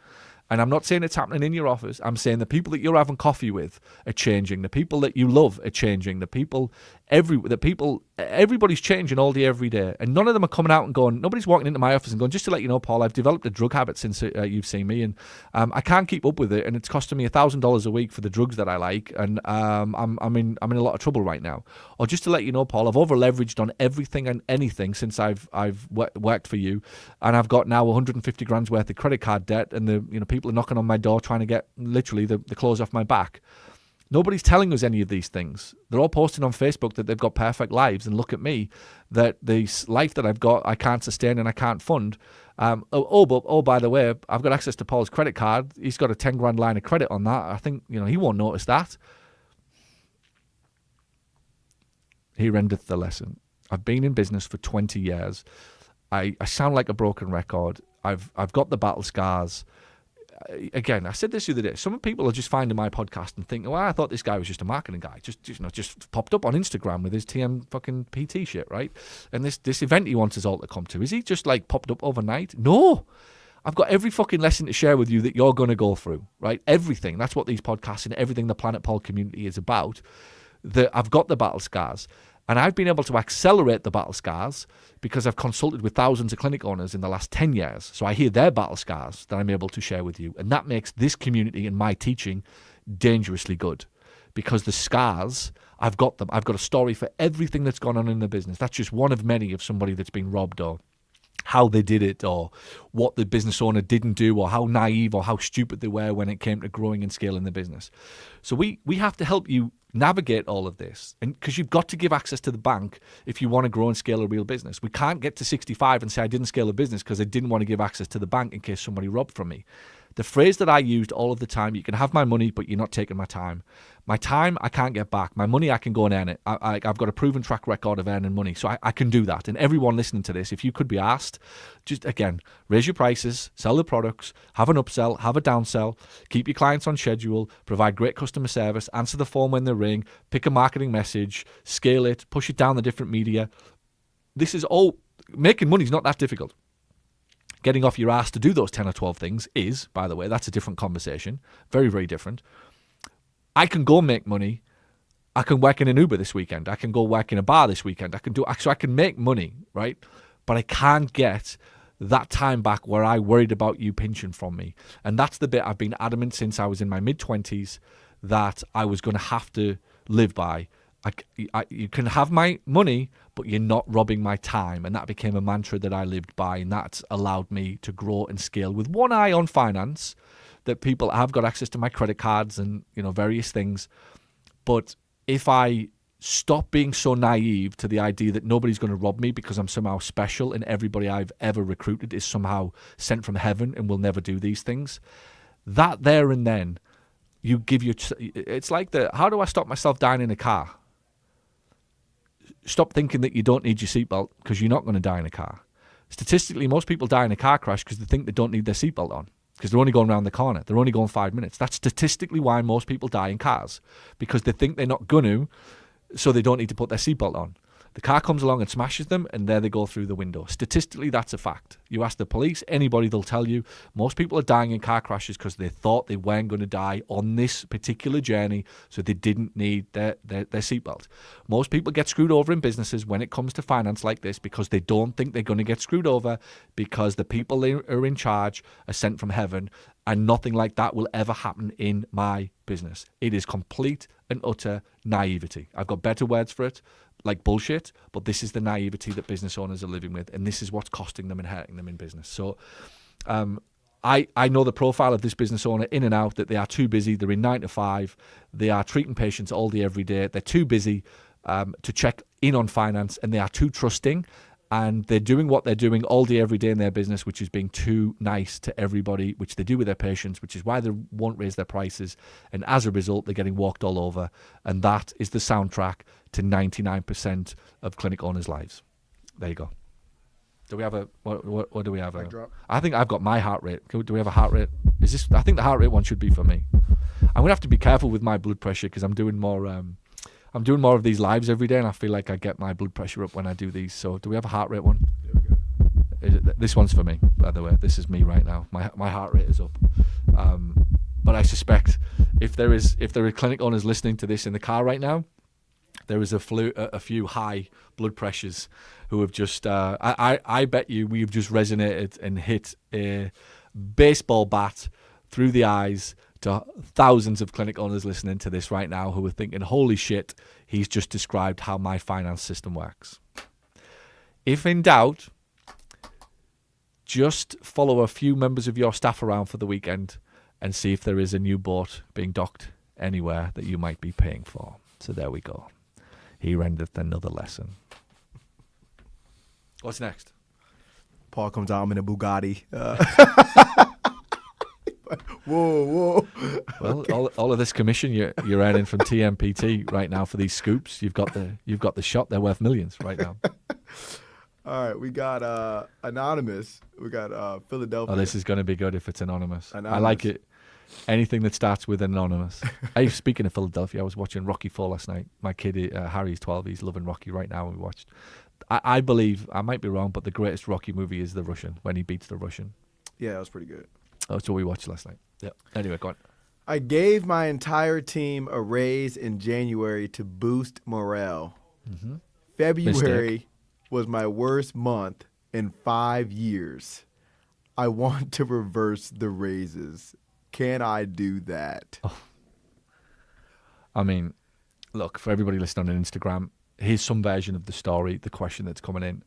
And I'm not saying it's happening in your office. I'm saying the people that you're having coffee with are changing. The people that you love are changing. Everybody's changing all day, every day. And none of them are coming out and going, nobody's walking into my office and going, just to let you know, Paul, I've developed a drug habit since you've seen me. And I can't keep up with it. And it's costing me $1,000 a week for the drugs that I like. And I'm in a lot of trouble right now. Or just to let you know, Paul, I've over-leveraged on everything and anything since I've worked for you. And I've got now 150 grand's worth of credit card debt. And people are knocking on my door trying to get literally the clothes off my back. Nobody's telling us any of these things. They're all posting on Facebook that they've got perfect lives, and look at me, that the life that I've got I can't sustain and I can't fund. By the way, I've got access to Paul's credit card. He's got a 10 grand line of credit on that. I think he won't notice that. Here endeth the lesson. I've been in business for 20 years. I sound like a broken record. I've got the battle scars. again, I said this the other day. Some people are just finding my podcast and thinking, well, I thought this guy was just a marketing guy. Just popped up on Instagram with his TM fucking PT shit, right? And this event he wants us all to come to. Is he just like popped up overnight? No. I've got every fucking lesson to share with you that you're going to go through, right? Everything. That's what these podcasts and everything the Planet Paul community is about. I've got the battle scars. And I've been able to accelerate the battle scars because I've consulted with thousands of clinic owners in the last 10 years. So I hear their battle scars that I'm able to share with you. And that makes this community and my teaching dangerously good. Because the scars, I've got them. I've got a story for everything that's gone on in the business. That's just one of many of somebody that's been robbed, or how they did it, or what the business owner didn't do, or how naive or how stupid they were when it came to growing and scaling the business. So we have to help you navigate all of this, and because you've got to give access to the bank if you want to grow and scale a real business. We can't get to 65 and say I didn't scale a business because I didn't want to give access to the bank in case somebody robbed from me. The phrase that I used all of the time, you can have my money, but you're not taking my time. My time, I can't get back. My money, I can go and earn it. I've got a proven track record of earning money, so I can do that. And everyone listening to this, if you could be asked, just, again, raise your prices, sell the products, have an upsell, have a downsell, keep your clients on schedule, provide great customer service, answer the phone when they ring, pick a marketing message, scale it, push it down the different media. This is all, making money is not that difficult. Getting off your ass to do those 10 or 12 things is, by the way, that's a different conversation. Very, very different. I can go make money. I can work in an Uber this weekend. I can go work in a bar this weekend. So I can make money, right? But I can't get that time back where I worried about you pinching from me. And that's the bit I've been adamant since I was in my mid-20s that I was going to have to live by. You can have my money, but you're not robbing my time. And that became a mantra that I lived by, and that's allowed me to grow and scale with one eye on finance, that people have got access to my credit cards and, various things. But if I stop being so naive to the idea that nobody's going to rob me because I'm somehow special and everybody I've ever recruited is somehow sent from heaven and will never do these things, that there and then, it's like how do I stop myself dying in a car? Stop thinking that you don't need your seatbelt, because you're not going to die in a car. Statistically, most people die in a car crash because they think they don't need their seatbelt on, because they're only going around the corner. They're only going 5 minutes. That's statistically why most people die in cars, because they think they're not going to, so they don't need to put their seatbelt on. The car comes along and smashes them, and there they go through the window. Statistically, that's a fact. You ask the police, anybody, they'll tell you most people are dying in car crashes because they thought they weren't going to die on this particular journey, so they didn't need their seatbelt. Most people get screwed over in businesses when it comes to finance like this because they don't think they're going to get screwed over, because the people that are in charge are sent from heaven, and nothing like that will ever happen in my business. It is complete and utter naivety. I've got better words for it, like bullshit, but this is the naivety that business owners are living with, and this is what's costing them and hurting them in business. So I know the profile of this business owner in and out, that they are too busy. They're in 9 to 5. They are treating patients all day, every day. They're too busy to check in on finance, and they are too trusting, and they're doing what they're doing all day, every day in their business, which is being too nice to everybody, which they do with their patients, which is why they won't raise their prices. And as a result, they're getting walked all over. And that is the soundtrack to 99% of clinic owners' lives. There you go. Do we have a, what do we have? I think I've got my heart rate. Do we have a heart rate? I think the heart rate one should be for me. I'm going to have to be careful with my blood pressure, because I'm doing more of these lives every day, and I feel like I get my blood pressure up when I do these. So do we have a heart rate one? There we go. This one's for me, by the way. This is me right now. My heart rate is up. But I suspect if there are clinic owners listening to this in the car right now, there is a few high blood pressures who have just, I bet you we've just resonated and hit a baseball bat through the eyes to thousands of clinic owners listening to this right now who are thinking, holy shit, he's just described how my finance system works. If in doubt, just follow a few members of your staff around for the weekend and see if there is a new boat being docked anywhere that you might be paying for. So there we go. He rendered another lesson. What's next? Paul comes out, I'm in a Bugatti. Whoa. Well, okay. all of this commission you're earning from TMPT right now for these scoops, you've got the shot. They're worth millions right now. All right, we got Anonymous. We got Philadelphia. Oh, this is going to be good if it's anonymous. I Anonymous. like it. Anything that starts with anonymous. Hey, speaking of Philadelphia, I was watching Rocky IV last night. My kid, Harry's 12. He's loving Rocky right now. And we watched. I believe, I might be wrong, but the greatest Rocky movie is The Russian, when he beats the Russian. Yeah, that was pretty good. That's what we watched last night. Yeah. Anyway, go on. I gave my entire team a raise in January to boost morale. Mm-hmm. February was my worst month in 5 years. I want to reverse the raises. Can I do that? Oh. I mean, look, for everybody listening on Instagram, here's some version of the story, the question that's coming in.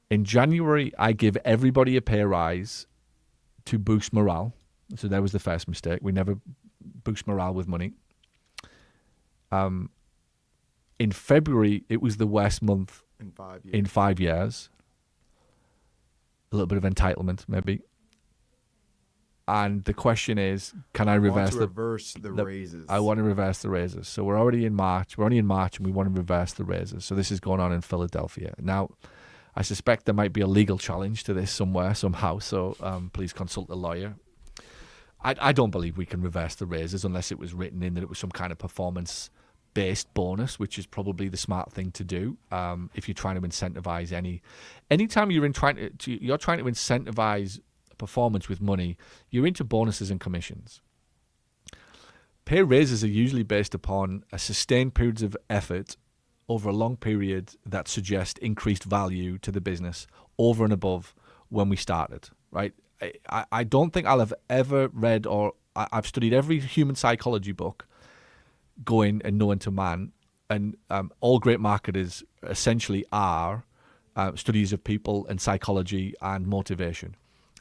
In January, I give everybody a pay rise to boost morale. So that was the first mistake. We never boost morale with money. In February, it was the worst month in 5 years. A little bit of entitlement, maybe. And the question is, can I reverse the raises? I want to reverse the raises. So we're already in March. We're only in March, and we want to reverse the raises. So this is going on in Philadelphia. Now, I suspect there might be a legal challenge to this somewhere, somehow. So please consult a lawyer. I don't believe we can reverse the raises unless it was written in that it was some kind of performance-based bonus, which is probably the smart thing to do if you're trying to incentivize anytime you're trying to incentivize performance with money, you're into bonuses and commissions. Pay raises are usually based upon a sustained periods of effort over a long period that suggest increased value to the business over and above when we started, right? I don't think I'll have ever read I've studied every human psychology book going and known to man, and all great marketers essentially are studies of people and psychology and motivation.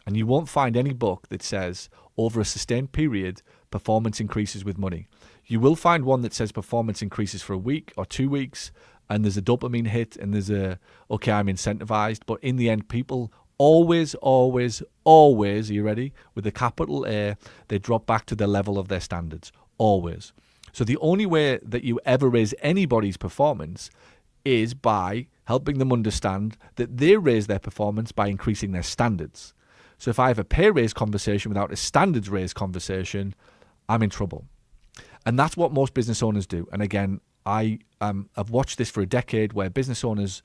And you won't find any book that says over a sustained period, performance increases with money. You will find one that says performance increases for a week or 2 weeks, and there's a dopamine hit, and there's okay, I'm incentivized. But in the end, people always, are you ready? With a capital A, they drop back to the level of their standards. Always. So the only way that you ever raise anybody's performance is by helping them understand that they raise their performance by increasing their standards. So if I have a pay raise conversation without a standards raise conversation, I'm in trouble. And that's what most business owners do. And again, I've watched this for a decade where business owners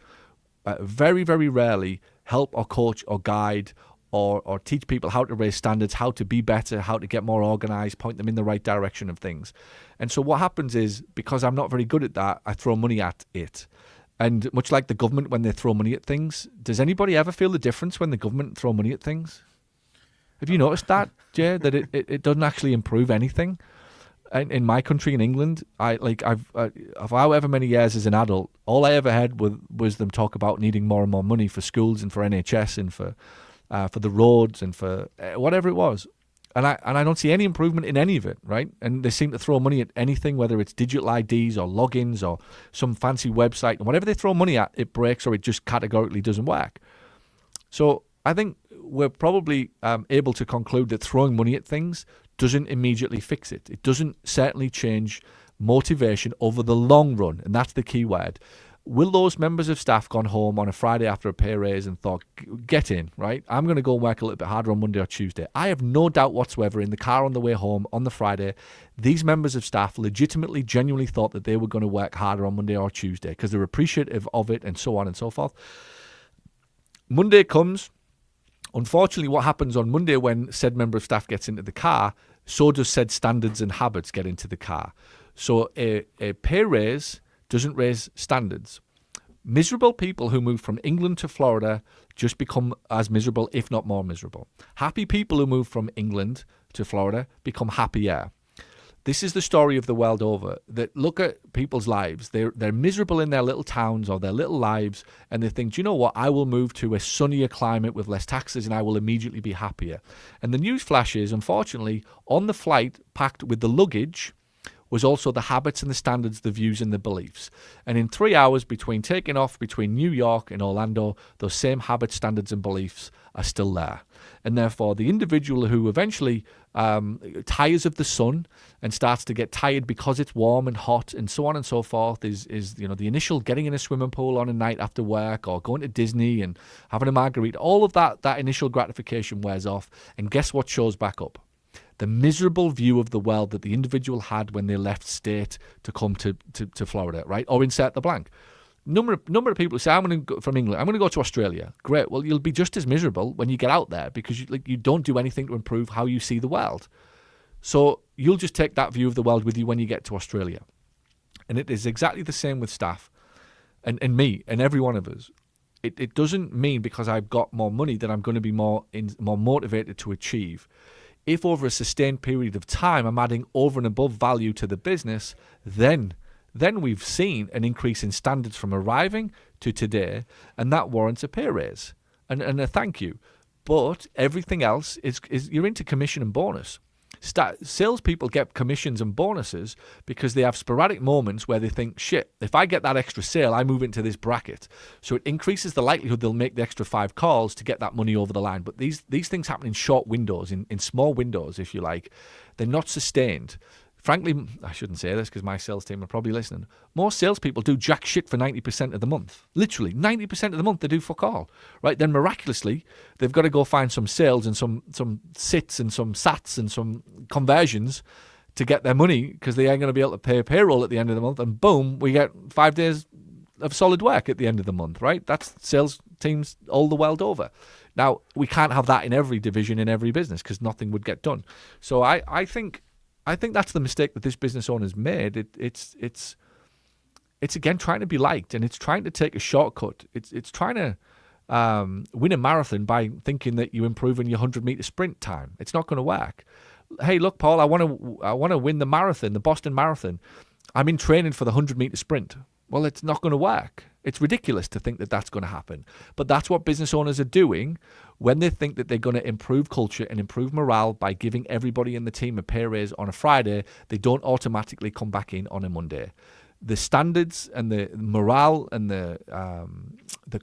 very, very rarely help or coach or guide or teach people how to raise standards, how to be better, how to get more organized, point them in the right direction of things. And so what happens is, because I'm not very good at that, I throw money at it. And much like the government when they throw money at things, does anybody ever feel the difference when the government throw money at things? Have you noticed that, Jay, that it doesn't actually improve anything? In my country, in England, I've however many years as an adult, all I ever had was them talk about needing more and more money for schools and for NHS and for the roads and for whatever it was. And I don't see any improvement in any of it, right? And they seem to throw money at anything, whether it's digital IDs or logins or some fancy website. And whatever they throw money at, it breaks or it just categorically doesn't work. So I think we're probably able to conclude that throwing money at things doesn't immediately fix it. It doesn't certainly change motivation over the long run. And that's the key word. Will those members of staff gone home on a Friday after a pay raise and thought, get in, right? I'm going to go and work a little bit harder on Monday or Tuesday. I have no doubt whatsoever in the car on the way home on the Friday, these members of staff legitimately, genuinely thought that they were going to work harder on Monday or Tuesday because they're appreciative of it and so on and so forth. Monday comes. Unfortunately, what happens on Monday when said member of staff gets into the car, so does said standards and habits get into the car. So a pay raise doesn't raise standards. Miserable people who move from England to Florida just become as miserable, if not more miserable. Happy people who move from England to Florida become happier. This is the story of the world over, that look at people's lives. They're miserable in their little towns or their little lives, and they think, do you know what, I will move to a sunnier climate with less taxes and I will immediately be happier. And the news flash is, unfortunately, on the flight packed with the luggage was also the habits and the standards, the views and the beliefs. And in 3 hours between taking off between New York and Orlando, those same habits, standards and beliefs are still there. And therefore, the individual who eventually tires of the sun and starts to get tired because it's warm and hot and so on and so forth is the initial getting in a swimming pool on a night after work or going to Disney and having a margarita. All of that initial gratification wears off, and guess what shows back up? The miserable view of the world that the individual had when they left state to come to Florida, right? Or insert the blank. Number of people who say, I'm going to go from England, I'm going to go to Australia. Great. Well, you'll be just as miserable when you get out there because you don't do anything to improve how you see the world. So you'll just take that view of the world with you when you get to Australia. And it is exactly the same with staff and me and every one of us. It doesn't mean because I've got more money that I'm going to be more motivated to achieve. If over a sustained period of time I'm adding over and above value to the business, then we've seen an increase in standards from arriving to today, and that warrants a pay raise and a thank you. But everything else is you're into commission and bonus. Salespeople get commissions and bonuses because they have sporadic moments where they think, shit, if I get that extra sale, I move into this bracket. So it increases the likelihood they'll make the extra 5 calls to get that money over the line. But these things happen in short windows, in small windows, if you like. They're not sustained. Frankly, I shouldn't say this because my sales team are probably listening. Most salespeople do jack shit for 90% of the month. Literally, 90% of the month they do fuck all. Right? Then miraculously, they've got to go find some sales and some sits and some sats and some conversions to get their money because they ain't going to be able to pay a payroll at the end of the month. And boom, we get 5 days of solid work at the end of the month. Right? That's sales teams all the world over. Now, we can't have that in every division, in every business because nothing would get done. So I think that's the mistake that this business owner's made. It's again trying to be liked, and it's trying to take a shortcut. It's trying to win a marathon by thinking that you improve in your 100-meter sprint time. It's not going to work. Hey, look, Paul, I want to win the marathon, the Boston Marathon. I'm in training for the 100-meter sprint. Well, it's not going to work. It's ridiculous to think that that's going to happen. But that's what business owners are doing when they think that they're going to improve culture and improve morale by giving everybody in the team a pay raise on a Friday. They don't automatically come back in on a Monday. The standards and the morale and the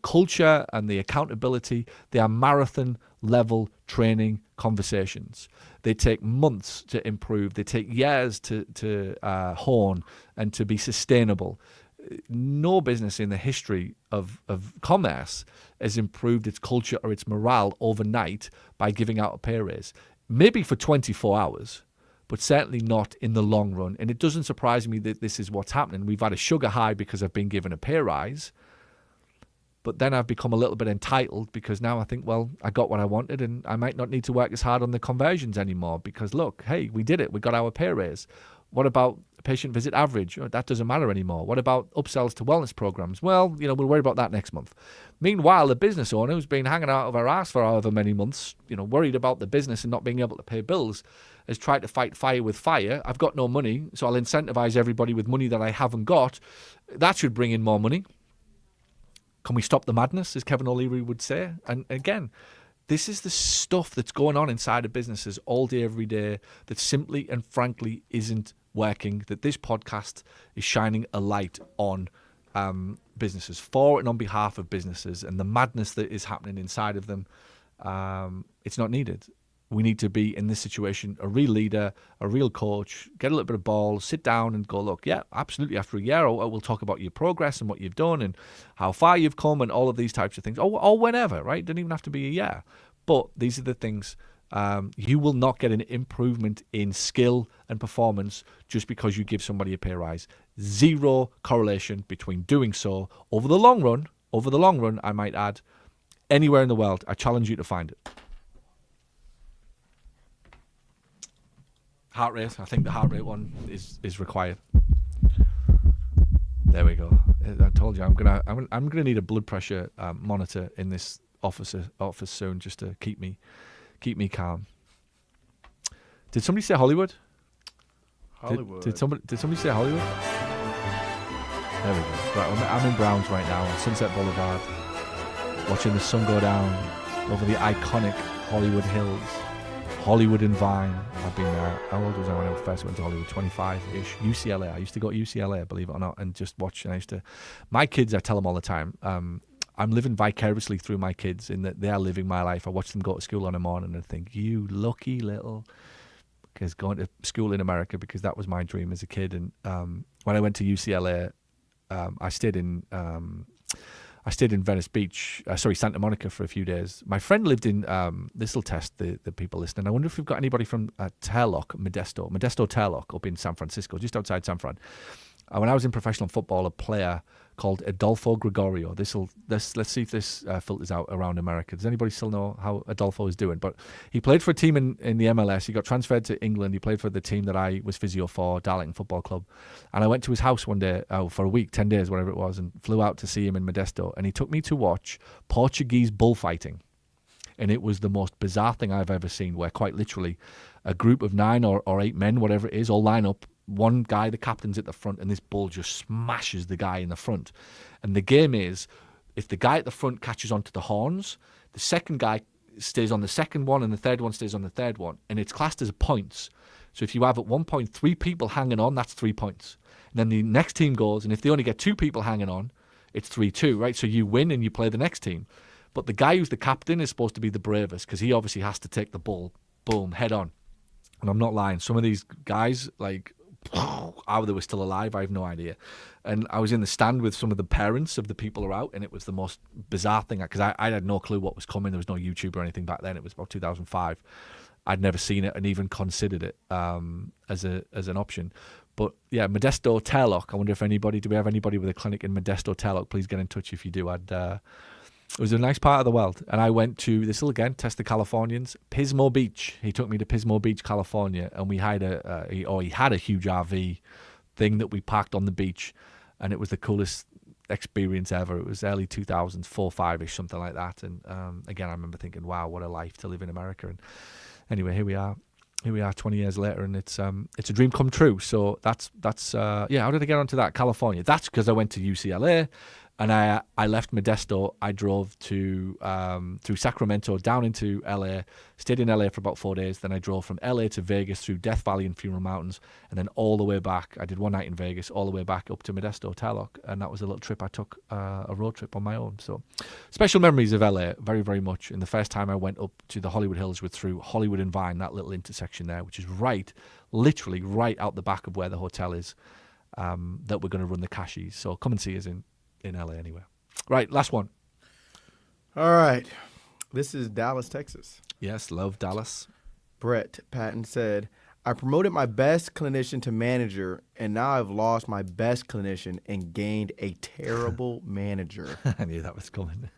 culture and the accountability, they are marathon-level training conversations. They take months to improve. They take years to hone and to be sustainable. No business in the history of commerce has improved its culture or its morale overnight by giving out a pay raise. Maybe for 24 hours, but certainly not in the long run. And it doesn't surprise me that this is what's happening. We've had a sugar high because I've been given a pay rise, but then I've become a little bit entitled because now I think, well, I got what I wanted and I might not need to work as hard on the conversions anymore because, look, hey, we did it. We got our pay raise. What about patient visit average? Oh, that doesn't matter anymore. What about upsells to wellness programs? Well, we'll worry about that next month. Meanwhile, the business owner who's been hanging out of her ass for however many months, worried about the business and not being able to pay bills, has tried to fight fire with fire. I've got no money, so I'll incentivize everybody with money that I haven't got. That should bring in more money. Can we stop the madness, as Kevin O'Leary would say? And again, this is the stuff that's going on inside of businesses all day, every day, that simply and frankly isn't working, that this podcast is shining a light on businesses, for and on behalf of businesses, and the madness that is happening inside of them. It's not needed. We need to be, in this situation, a real leader, a real coach, get a little bit of balls, sit down and go, look, yeah, absolutely, after a year, we'll talk about your progress and what you've done and how far you've come and all of these types of things, or whenever, right? It doesn't even have to be a year. But these are the things. You will not get an improvement in skill and performance just because you give somebody a pay rise. Zero correlation between doing so over the long run, I might add, anywhere in the world. I challenge you to find it. Heart rate. I think the heart rate one is required. There we go. I told you I'm gonna need a blood pressure monitor in this office soon just to keep me calm. Did somebody say Hollywood? Hollywood. Did somebody say Hollywood? There we go. Right, I'm in Browns right now on Sunset Boulevard, watching the sun go down over the iconic Hollywood Hills. Hollywood and Vine. I've been there. How old was I when I first went to Hollywood? 25-ish. UCLA. I used to go to UCLA, believe it or not, and just watch. And my kids, I tell them all the time, I'm living vicariously through my kids in that they are living my life. I watch them go to school on a morning and think, you lucky little is going to school in America, because that was my dream as a kid. And when I went to UCLA, I stayed in Venice Beach, Santa Monica for a few days. My friend lived in, this will test the people listening. I wonder if we've got anybody from Modesto Turlock up in San Francisco, just outside San Fran. When I was in professional football, a player called Adolfo Gregorio. Let's see if this filters out around America. Does anybody still know how Adolfo is doing? But he played for a team in the MLS. He got transferred to England. He played for the team that I was physio for, Darlington Football Club. And I went to his house one day for a week, 10 days, whatever it was, and flew out to see him in Modesto. And he took me to watch Portuguese bullfighting. And it was the most bizarre thing I've ever seen, where quite literally a group of 9 or 8 men, whatever it is, all line up. One guy, the captain's at the front, and this bull just smashes the guy in the front. And the game is, if the guy at the front catches onto the horns, the second guy stays on the second one, and the third one stays on the third one. And it's classed as points. So if you have at one point 3 people hanging on, that's 3 points. And then the next team goes, and if they only get 2 people hanging on, it's 3-2, right? So you win and you play the next team. But the guy who's the captain is supposed to be the bravest, because he obviously has to take the ball, boom, head on. And I'm not lying. Some of these guys, like, how they were still alive, I have no idea. And I was in the stand with some of the parents of the people who are out, and it was the most bizarre thing, because I had no clue what was coming. There was no YouTube or anything back then. It was about 2005. I'd never seen it and even considered it as an option. But yeah, Modesto Turlock. I wonder if do we have anybody with a clinic in Modesto Turlock? Please get in touch if you do. It was a nice part of the world. And I went to, this will again test the Californians, Pismo Beach. He took me to Pismo Beach, California, and we had he had a huge RV thing that we parked on the beach, and it was the coolest experience ever. It was early 2000s, 4, 5-ish, something like that. And again, I remember thinking, wow, what a life to live in America. And anyway, here we are 20 years later, and it's a dream come true. So that's how did I get onto that? California. That's because I went to UCLA. And I left Modesto. I drove through Sacramento down into LA, stayed in LA for about 4 days. Then I drove from LA to Vegas through Death Valley and Funeral Mountains, and then all the way back. I did one night in Vegas, all the way back up to Modesto, Turlock, and that was a little trip I took, a road trip on my own. So special memories of LA, very, very much. And the first time I went up to the Hollywood Hills was through Hollywood and Vine, that little intersection there, which is literally right out the back of where the hotel is, that we're going to run the cashies. So come and see us in LA anyway. Right, last one. All right. This is Dallas, Texas. Yes, love Dallas. Brett Patton said, I promoted my best clinician to manager, and now I've lost my best clinician and gained a terrible manager. I knew that was coming.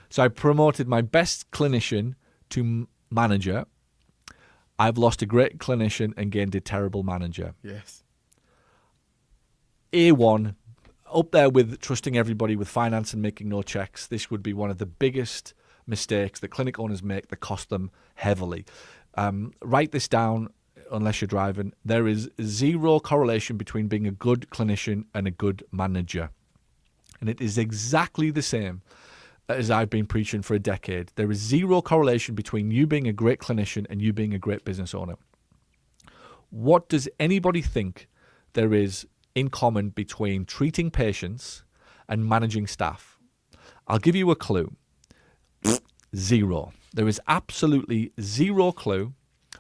So I promoted my best clinician to manager. I've lost a great clinician and gained a terrible manager. Yes. A1, up there with trusting everybody with finance and making no checks. This would be one of the biggest mistakes that clinic owners make that cost them heavily. Write this down unless you're driving. There is zero correlation between being a good clinician and a good manager. And it is exactly the same as I've been preaching for a decade. There is zero correlation between you being a great clinician and you being a great business owner. What does anybody think there is in common between treating patients and managing staff? I'll give you a clue. Zero. There is absolutely zero clue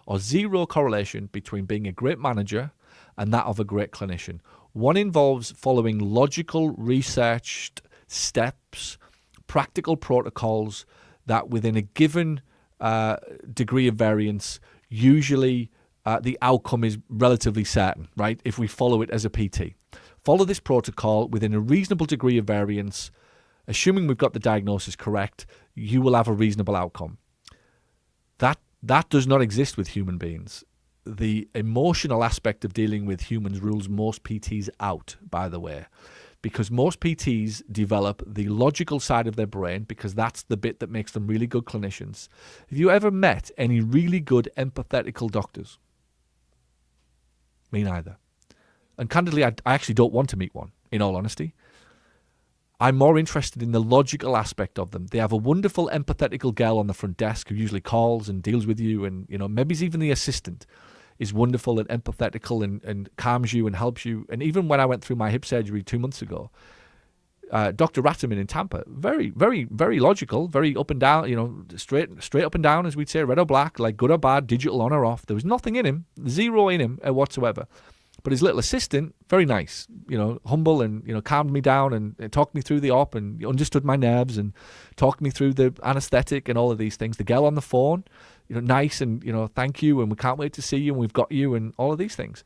or zero correlation between being a great manager and that of a great clinician. One involves following logical, researched steps, practical protocols that within a given degree of variance, usually the outcome is relatively certain, right? If we follow it as a PT. Follow this protocol within a reasonable degree of variance, assuming we've got the diagnosis correct, you will have a reasonable outcome. That does not exist with human beings. The emotional aspect of dealing with humans rules most PTs out, by the way, because most PTs develop the logical side of their brain because that's the bit that makes them really good clinicians. Have you ever met any really good empathetical doctors? Me neither. And candidly, I actually don't want to meet one, in all honesty. I'm more interested in the logical aspect of them. They have a wonderful empathetical girl on the front desk who usually calls and deals with you, and maybe even the assistant is wonderful and empathetical and calms you and helps you. And even when I went through my hip surgery 2 months ago, Dr. Ratterman in Tampa, very, very, very logical, very up and down, straight up and down, as we'd say, red or black, like good or bad, digital on or off. There was nothing in him, zero in him whatsoever. But his little assistant, very nice, humble and, calmed me down and talked me through the op and understood my nerves and talked me through the anesthetic and all of these things. The girl on the phone, nice and, thank you and we can't wait to see you and we've got you and all of these things.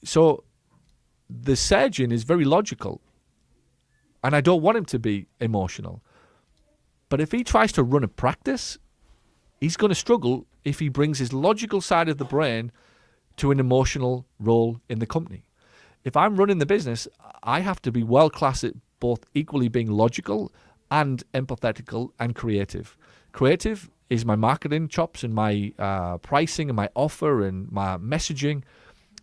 So the surgeon is very logical and I don't want him to be emotional. But if he tries to run a practice, he's going to struggle if he brings his logical side of the brain to an emotional role in the company. If I'm running the business, I have to be world class at both equally being logical and empathetical and creative. Creative is my marketing chops and my pricing and my offer and my messaging.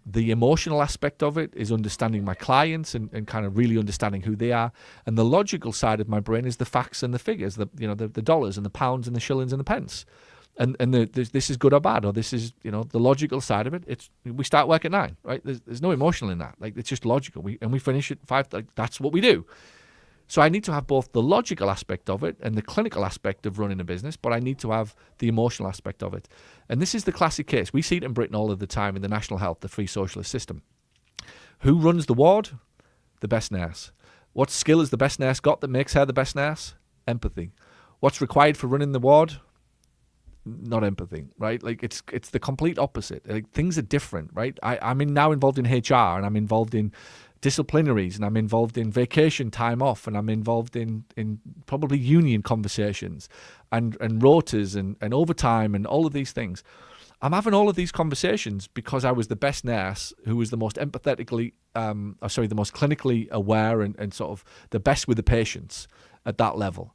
The emotional aspect of it is understanding my clients and kind of really understanding who they are. And the logical side of my brain is the facts and the figures, the dollars and the pounds and the shillings and the pence. And this is good or bad, or this is, the logical side of it. We start work at 9, right? There's no emotional in that. Like, it's just logical. We finish at 5. Like, that's what we do. So I need to have both the logical aspect of it and the clinical aspect of running a business, but I need to have the emotional aspect of it. And this is the classic case. We see it in Britain all of the time in the national health, the free socialist system. Who runs the ward? The best nurse. What skill has the best nurse got that makes her the best nurse? Empathy. What's required for running the ward? Not empathy, right? Like it's the complete opposite. Like, things are different, right? I'm now involved in HR and I'm involved in disciplinaries and I'm involved in vacation time off and I'm involved in probably union conversations and rotas and overtime and all of these things. I'm having all of these conversations because I was the best nurse who was the most the most clinically aware and sort of the best with the patients at that level.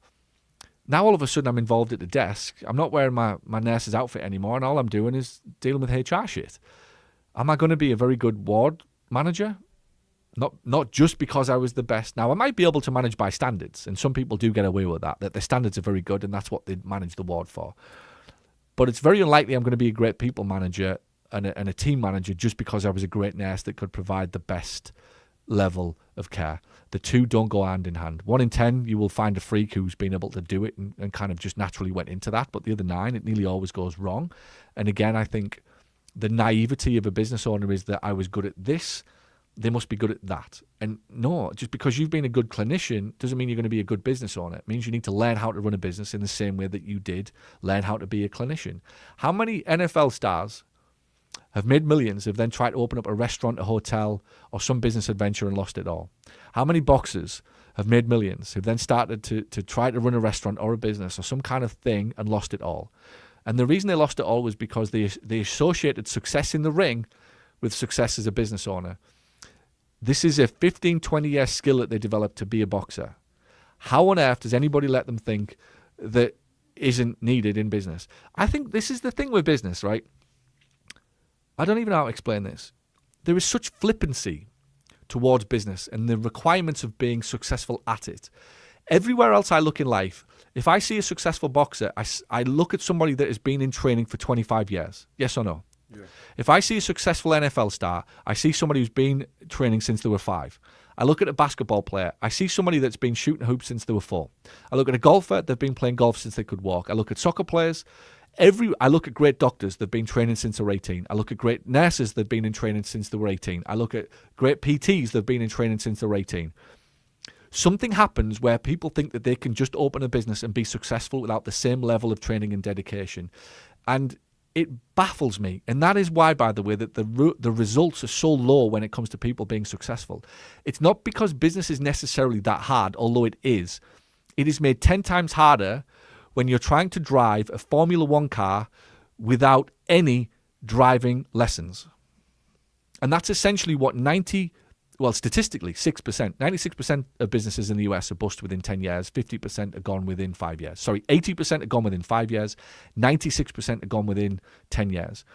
Now all of a sudden I'm involved at the desk. I'm not wearing my nurse's outfit anymore and all I'm doing is dealing with HR shit. Am I going to be a very good ward manager? Not just because I was the best. Now I might be able to manage by standards and some people do get away with that their standards are very good and that's what they manage the ward for. But it's very unlikely I'm going to be a great people manager and a team manager just because I was a great nurse that could provide the best level of care. The two don't go hand in hand. 1 in 10, you will find a freak who's been able to do it and kind of just naturally went into that. But the other 9, it nearly always goes wrong. And again, I think the naivety of a business owner is that I was good at this, they must be good at that. And no, just because you've been a good clinician doesn't mean you're going to be a good business owner. It means you need to learn how to run a business in the same way that you did learn how to be a clinician. How many NFL stars have made millions, have then tried to open up a restaurant, a hotel, or some business adventure and lost it all? How many boxers have made millions, who've then started to try to run a restaurant or a business or some kind of thing and lost it all? And the reason they lost it all was because they associated success in the ring with success as a business owner. This is a 15, 20-year skill that they developed to be a boxer. How on earth does anybody let them think that isn't needed in business? I think this is the thing with business, right? I don't even know how to explain this. There is such flippancy towards business and the requirements of being successful at it. Everywhere else I look in life, if I see a successful boxer, I look at somebody that has been in training for 25 years. Yes or no? Yeah. If I see a successful NFL star, I see somebody who's been training since they were 5. I look at a basketball player, I see somebody that's been shooting hoops since they were 4. I look at a golfer, they've been playing golf since they could walk. I look at soccer players. I look at great doctors, they've been training since they were 18. I look at great nurses, they've been in training since they were 18. I look at great PTs, they've been in training since they were 18. Something happens where people think that they can just open a business and be successful without the same level of training and dedication. And it baffles me. And that is why, by the way, that the results are so low when it comes to people being successful. It's not because business is necessarily that hard, although it is. It is made 10 times harder when you're trying to drive a Formula One car without any driving lessons. And that's essentially what statistically, 96% of businesses in the US are bust within 10 years, 50% are gone within 5 years. 80% are gone within 5 years, 96% are gone within 10 years.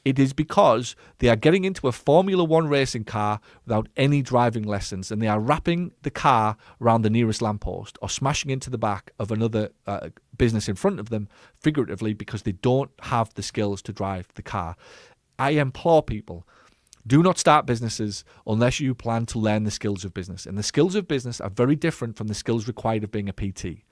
It is because they are getting into a Formula One racing car without any driving lessons, and they are wrapping the car around the nearest lamppost or smashing into the back of another business in front of them, figuratively, because they don't have the skills to drive the car. I implore people, Do not start businesses unless you plan to learn the skills of business. And the skills of business are very different from the skills required of being a PT.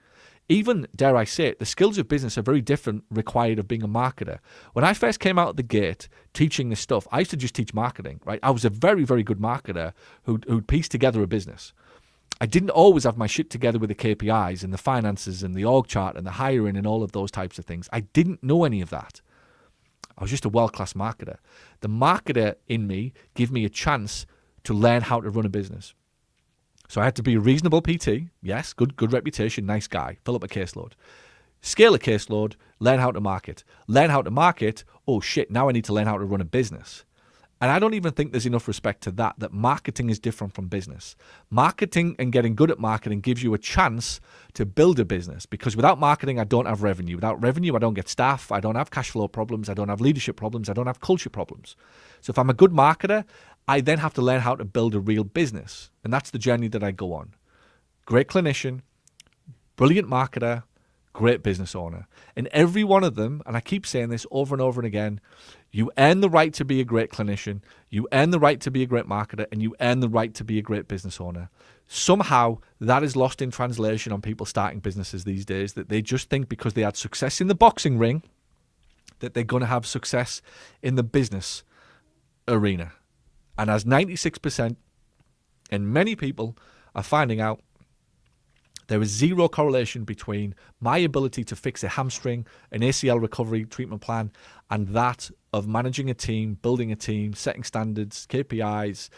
Even, dare I say it, the skills of business are very different required of being a marketer. When I first came out of the gate teaching this stuff, I used to just teach marketing, right? I was a very, very good marketer who'd pieced together a business. I didn't always have my shit together with the KPIs and the finances and the org chart and the hiring and all of those types of things. I didn't know any of that. I was just a world-class marketer. The marketer in me gave me a chance to learn how to run a business. So I had to be a reasonable PT. Yes, good reputation, nice guy. Fill up a caseload. Scale a caseload, learn how to market. Learn how to market, oh shit, now I need to learn how to run a business. And I don't even think there's enough respect to that marketing is different from business. Marketing and getting good at marketing gives you a chance to build a business, because without marketing, I don't have revenue. Without revenue, I don't get staff. I don't have cash flow problems. I don't have leadership problems. I don't have culture problems. So if I'm a good marketer, I then have to learn how to build a real business. And that's the journey that I go on. Great clinician, brilliant marketer, great business owner. And every one of them, and I keep saying this over and over and again, you earn the right to be a great clinician, you earn the right to be a great marketer, and you earn the right to be a great business owner. Somehow that is lost in translation on people starting businesses these days, that they just think because they had success in the boxing ring that they're going to have success in the business arena. And as 96%, and many people are finding out, there is zero correlation between my ability to fix a hamstring, an ACL recovery treatment plan, and that of managing a team, building a team, setting standards, KPIs,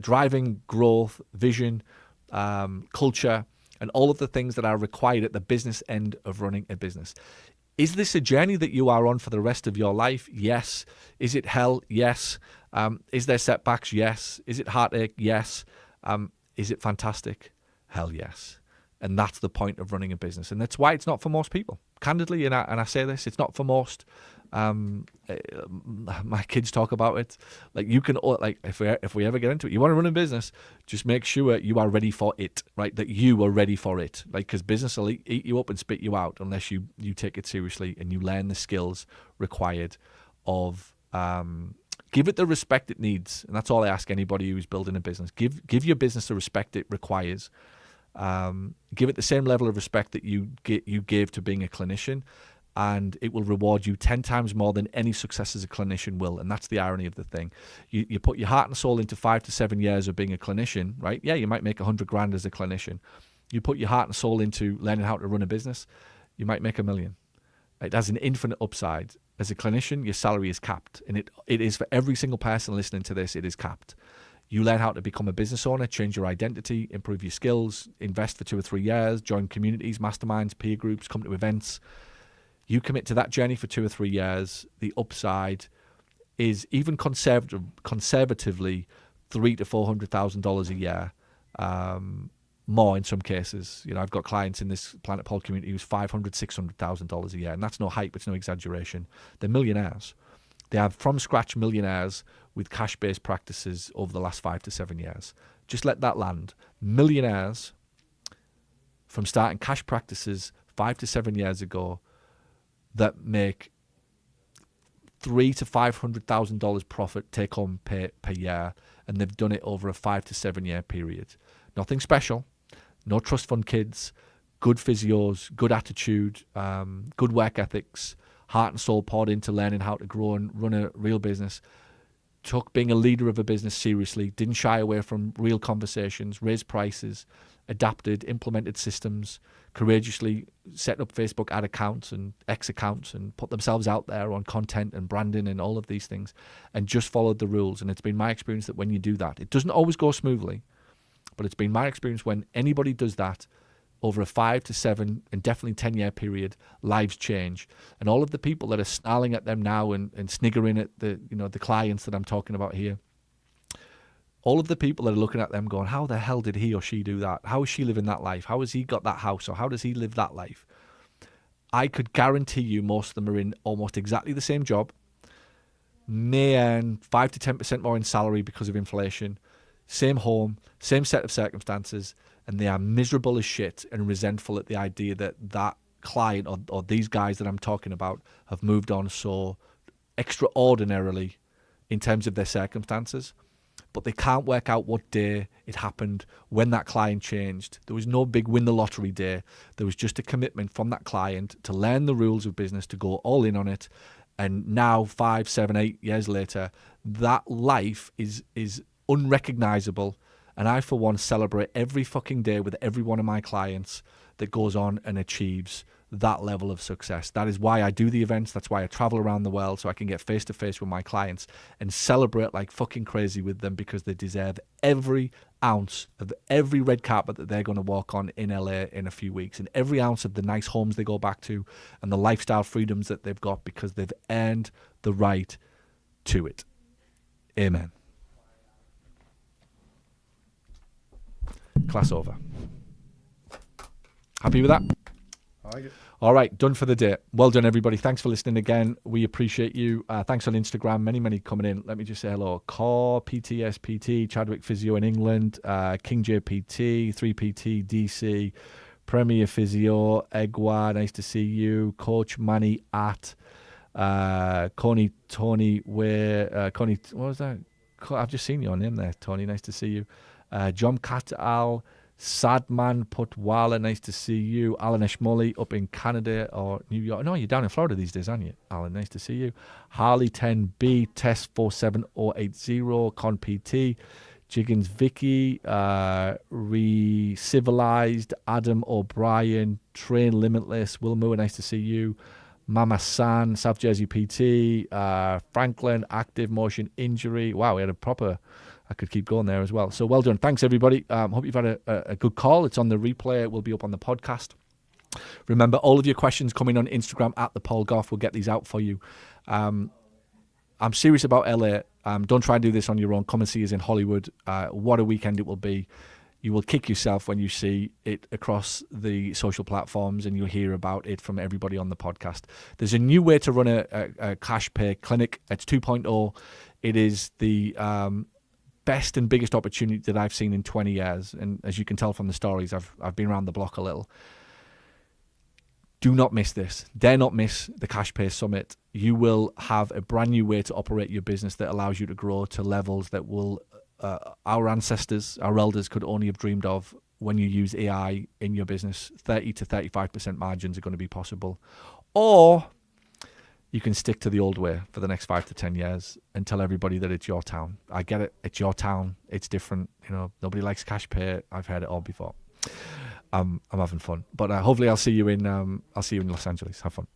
driving growth, vision, culture, and all of the things that are required at the business end of running a business. Is this a journey that you are on for the rest of your life? Yes. Is it hell? Yes. Is there setbacks? Yes. Is it heartache? Yes. Is it fantastic? Hell yes. And that's the point of running a business. And that's why it's not for most people. Candidly, and I say this, it's not for most. My kids talk about it. Like, you can, like, if we ever get into it, you want to run a business, just make sure you are ready for it, right? That you are ready for it. Like, because business will eat you up and spit you out unless you take it seriously and you learn the skills required of, give it the respect it needs. And that's all I ask anybody who's building a business. Give your business the respect it requires. Give it the same level of respect that you gave to being a clinician, and it will reward you 10 times more than any success as a clinician will. And that's the irony of the thing. You put your heart and soul into 5 to 7 years of being a clinician, right? Yeah, you might make 100 grand as a clinician. You put your heart and soul into learning how to run a business, you might make $1 million. It has an infinite upside. As a clinician, your salary is capped, and it is for every single person listening to this. It is capped. You learn how to become a business owner, change your identity, improve your skills, invest for 2 or 3 years, join communities, masterminds, peer groups, come to events. You commit to that journey for 2 or 3 years. The upside is even conservatively $300,000 to $400,000 a year, more in some cases. You know, I've got clients in this Planet Pole community who's $500,000, $600,000 a year, and that's no hype, it's no exaggeration. They're millionaires. They have from scratch millionaires with cash-based practices over the last 5 to 7 years. Just let that land. Millionaires from starting cash practices 5 to 7 years ago that make $300,000 to $500,000 profit take-home pay per year, and they've done it over a 5 to 7 year period. Nothing special. No trust fund kids. Good physios. Good attitude. Good work ethics. Heart and soul poured into learning how to grow and run a real business. Took being a leader of a business seriously. Didn't shy away from real conversations. Raised prices. Adapted. Implemented systems. Courageously set up Facebook ad accounts and X accounts and put themselves out there on content and branding and all of these things, and just followed the rules. And it's been my experience that when you do that, it doesn't always go smoothly, but it's been my experience when anybody does that over a 5 to 7 and definitely 10 year period, lives change. And all of the people that are snarling at them now and sniggering at the clients that I'm talking about here, all of the people that are looking at them going, how the hell did he or she do that? How is she living that life? How has he got that house? Or how does he live that life? I could guarantee you most of them are in almost exactly the same job, may earn 5 to 10% more in salary because of inflation, same home, same set of circumstances, and they are miserable as shit and resentful at the idea that that client or these guys that I'm talking about have moved on so extraordinarily in terms of their circumstances, but they can't work out what day it happened, when that client changed. There was no big win the lottery day. There was just a commitment from that client to learn the rules of business, to go all in on it. And now, 5, 7, 8 years later, that life is unrecognizable. And I, for one, celebrate every fucking day with every one of my clients that goes on and achieves that level of success. That is why I do the events. That's why I travel around the world, so I can get face to face with my clients and celebrate like fucking crazy with them, because they deserve every ounce of every red carpet that they're going to walk on in LA in a few weeks, and every ounce of the nice homes they go back to and the lifestyle freedoms that they've got, because they've earned the right to it. Amen. Class over. Happy with that? I like it. All right, done for the day. Well done, everybody. Thanks for listening again. We appreciate you. Thanks on Instagram. Many coming in. Let me just say hello. Core, PTSPT, Chadwick Physio in England, King JPT, 3PT, DC, Premier Physio, Egwa, nice to see you. Coach Manny at Coney Tony, where Coney, what was that? I've just seen your name there, Tony. Nice to see you. John Katal, Sadman Putwala, nice to see you. Alan Eshmully up in Canada or New York. No, you're down in Florida these days, aren't you? Alan, nice to see you. Harley 10B, Test 47080, Con PT, Jiggins Vicky, Re-Civilized, Adam O'Brien, Train Limitless, Will Moore, nice to see you. Mama San, South Jersey PT, Franklin, Active Motion Injury. Wow, we had a proper... I could keep going there as well. So well done. Thanks, everybody. Hope you've had a good call. It's on the replay. It will be up on the podcast. Remember, all of your questions coming on Instagram at the Paul Goff. We'll get these out for you. I'm serious about LA. Don't try and do this on your own. Come and see us in Hollywood. What a weekend it will be. You will kick yourself when you see it across the social platforms, and you'll hear about it from everybody on the podcast. There's a new way to run a cash pay clinic. It's 2.0. It is the... best and biggest opportunity that I've seen in 20 years. And as you can tell from the stories, I've been around the block a little. Do not miss this. Dare not miss the Cash Pay Summit. You will have a brand new way to operate your business that allows you to grow to levels that will our ancestors, our elders could only have dreamed of. When you use AI in your business, 30 to 35% margins are going to be possible. Or you can stick to the old way for the next 5 to 10 years and tell everybody that it's your town. I get it. It's your town. It's different. You know, nobody likes cash pay. I've heard it all before. I'm having fun, but hopefully I'll see you in Los Angeles. Have fun.